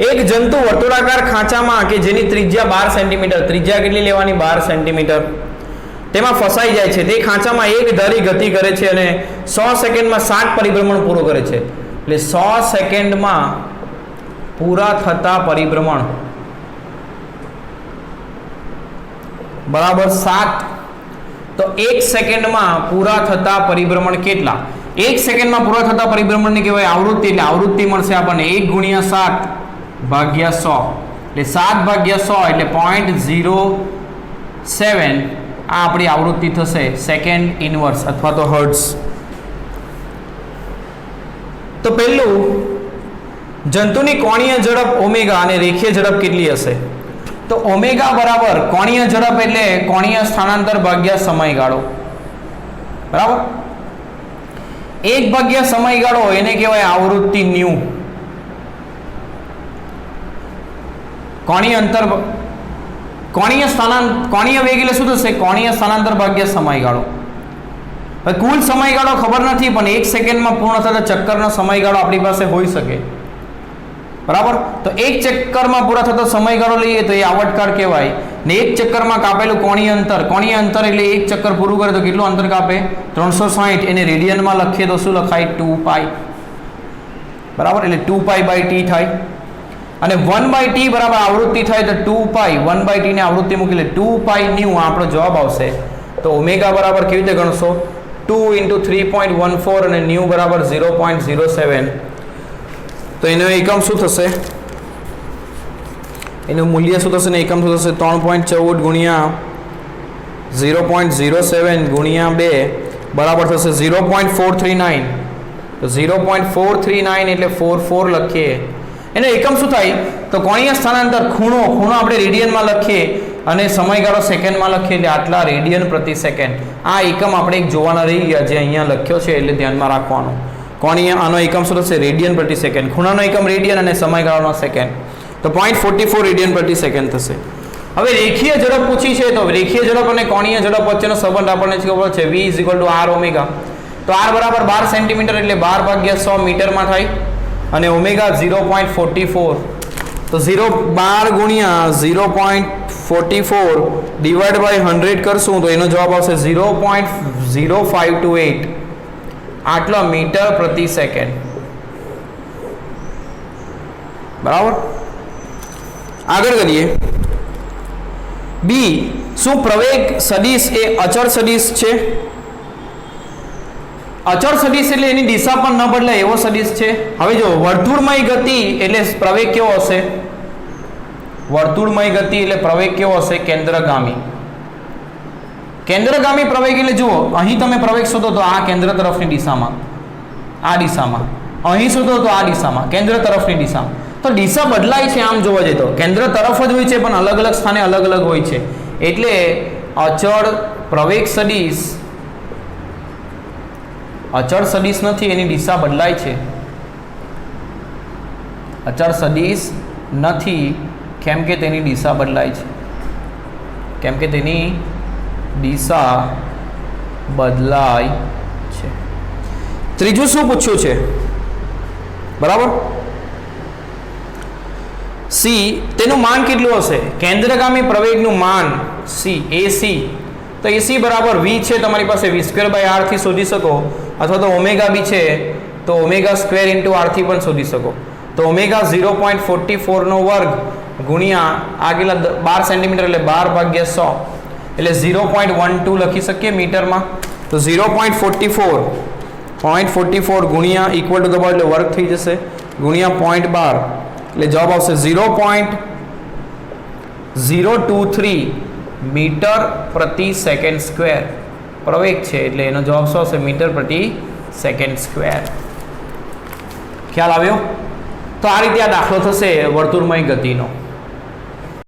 એક જંતુ વર્તુળાકાર ખાંચામાં કે જેની ત્રિજ્યા 12 સેન્ટીમીટર, ત્રિજ્યા કેટલી લેવાની? 12 સેન્ટીમીટર, તેમાં ફસાઈ જાય છે. તે ખાંચામાં એક ધારી ગતિ કરે છે અને 100 સેકન્ડમાં 60 પરિભ્રમણ પૂરું કરે છે. એટલે 100 સેકન્ડમાં પૂરા થતા પરિભ્રમણ બરાબર 7. તો એક સેકન્ડમાં પૂરા થતા પરિભ્રમણ કેટલા? એક સેકન્ડમાં પૂરા થતા પરિભ્રમણને કહેવાય આવૃત્તિ. એટલે આવૃત્તિ મળશે આપણને 1 × 7/100. એટલે 7/100 એટલે 0.07. આ આપણી આવૃત્તિ થશે, સેકન્ડ ઇનવર્સ અથવા તો હર્ટ્ઝ. તો પહેલું, જંતુની કોણીય ઝડપ ઓમેગા અને રેખીય ઝડપ કેટલી હશે? તો ઓમેગા બરાબર કોણીય ઝડપ એટલે કોણીય સ્થાનાંતર ભાગ્યા સમયગાળો. બરાબર? 1 સમયગાળો એને કહેવાય આવૃત્તિ ન્યુ. કોણીય વેગ એટલે શું થશે? કોણીય સ્થાનાંતર ભાગ્યા સમયગાળો. હવે કુલ સમયગાળો ખબર નથી, પણ 1 સેકન્ડમાં પૂર્ણ થતા ચક્કરનો સમયગાળો આપણી પાસે હોઈ શકે. બરાબર? તો એક ચક્કરમાં પૂરા થતો સમયગાળો લઈએ તો એ આવર્તકાળ કહેવાય. ને એક ચક્કરમાં કાપેલું કોણીય અંતર એટલે એક ચક્કર પૂરું કરે તો કેટલું અંતર કાપે? 360. એને રેડિયનમાં લખીએ તો શું લખાય? 2π. બરાબર? એટલે 2π/t થાય. અને 1/t બરાબર આવૃત્તિ થાય તો 2π. 1/t ને આવૃત્તિ મૂકી લે 2π ન્યુ આપણો જવાબ આવશે. તો ઓમેગા બરાબર કેવી રીતે ગણશો 2 × 3.14 અને ન્યુ બરાબર 0.07 તો એનો એકમ શું થશે એનું મૂલ્ય શું થશે ને એકમ શું થશે 3.14 ગુણ્યા 0.07 ગુણ્યા 2 બરાબર થશે 0.439 તો 0.439 એટલે 44 લખીએ એનો એકમ શું થાય તો કોણીય સ્થાનાંતર ખૂણો આપણે રેડિયનમાં લખીએ અને સમયગાળો સેકન્ડમાં લખીએ એટલે આટલા રેડિયન પ્રતિ સેકન્ડ આ એકમ આપણે એક જોવાના રહી ગયા જે અહીંયા લખ્યો છે એટલે ધ્યાનમાં રાખવાનું કોણીય આનો એકમ શું થશે રેડિયન પ્રતિ સેકન્ડ ખૂણાનો એકમ રેડિયન અને સમયગાળાનો સેકન્ડ તો 0.44 રેડિયન પ્રતિ સેકન્ડ થશે હવે રેખીય ઝડપ પૂછી છે તો રેખીય ઝડપ અને કોણીય ઝડપ વચ્ચેનો સંબંધ આપણને ખબર છે v r ઓમેગા તો r બરાબર 12 સેન્ટીમીટર એટલે 12/100 મીટરમાં થાય અને ઓમેગા 0.44 તો 12 ગુણ્યા 0.44 ડિવાઈડ બાય 100 કરશું તો એનો જવાબ આવશે 0.0528 આટલા મીટર પ્રતિ સેકન્ડ બરાબર આગળ કરીએ બી શું પ્રવેગ સદિશ એ અચળ સદિશ છે અચળ સદિશ એટલે એની દિશા પણ ન બદલાય એવો સદિશ છે હવે જો વર્તુળમય ગતિ એટલે પ્રવેગ કેવો હશે વર્તુળમય ગતિ એટલે પ્રવેગ કેવો હશે કેન્દ્રગામી પ્રવેગ એટલે જુઓ અહીં તમે પ્રવેગ શોધો તો આ કેન્દ્ર તરફની દિશામાં આ દિશામાં અહીં શોધો તો આ દિશામાં કેન્દ્ર તરફની દિશામાં તો દિશા બદલાય છે આમ જોવા જઈએ તો કેન્દ્ર તરફ જ હોય છે પણ અલગ અલગ સ્થાને અલગ અલગ હોય છે એટલે અચળ પ્રવેગ સદિશ અચળ સદિશ નથી એની દિશા બદલાય છે અચળ સદિશ નથી કેમ કે તેની દિશા બદલાય છે કેમ કે તેની દિશા બદલાય છે ત્રીજું શું પૂછ્યું છે બરાબર સી તેનું માન કેટલું હશે કેન્દ્રગામી પ્રવેગનું માન સી એસી તો એસી બરાબર વી છે તમારી પાસે v²/r થી શોધી શકો અથવા તો ઓમેગા બી છે તો ઓમેગા સ્ક્વેર ઇન્ટુ r થી પણ શોધી શકો તો ઓમેગા 0.44 નો વર્ગ ગુણ્યા આ કેટલા 12 સેન્ટીમીટર એટલે 12/100 એટલે 0.12 લખી શકીએ મીટરમાં તો 0.44 ગુણ્યા ઇક્વલ ટુ દબાવ એટલે વર્ગ થઈ જશે ગુણ્યા 0.12 એટલે જવાબ આવશે 0.023 મીટર પ્રતિ સેકન્ડ સ્ક્વેર પ્રવેગ છે એટલે એનો જવાબ શું હશે મીટર પ્રતિ સેકન્ડ સ્ક્વેર ખ્યાલ આવ્યો તો આ રીતે આ દાખલો થશે વર્તુળમય ગતિનો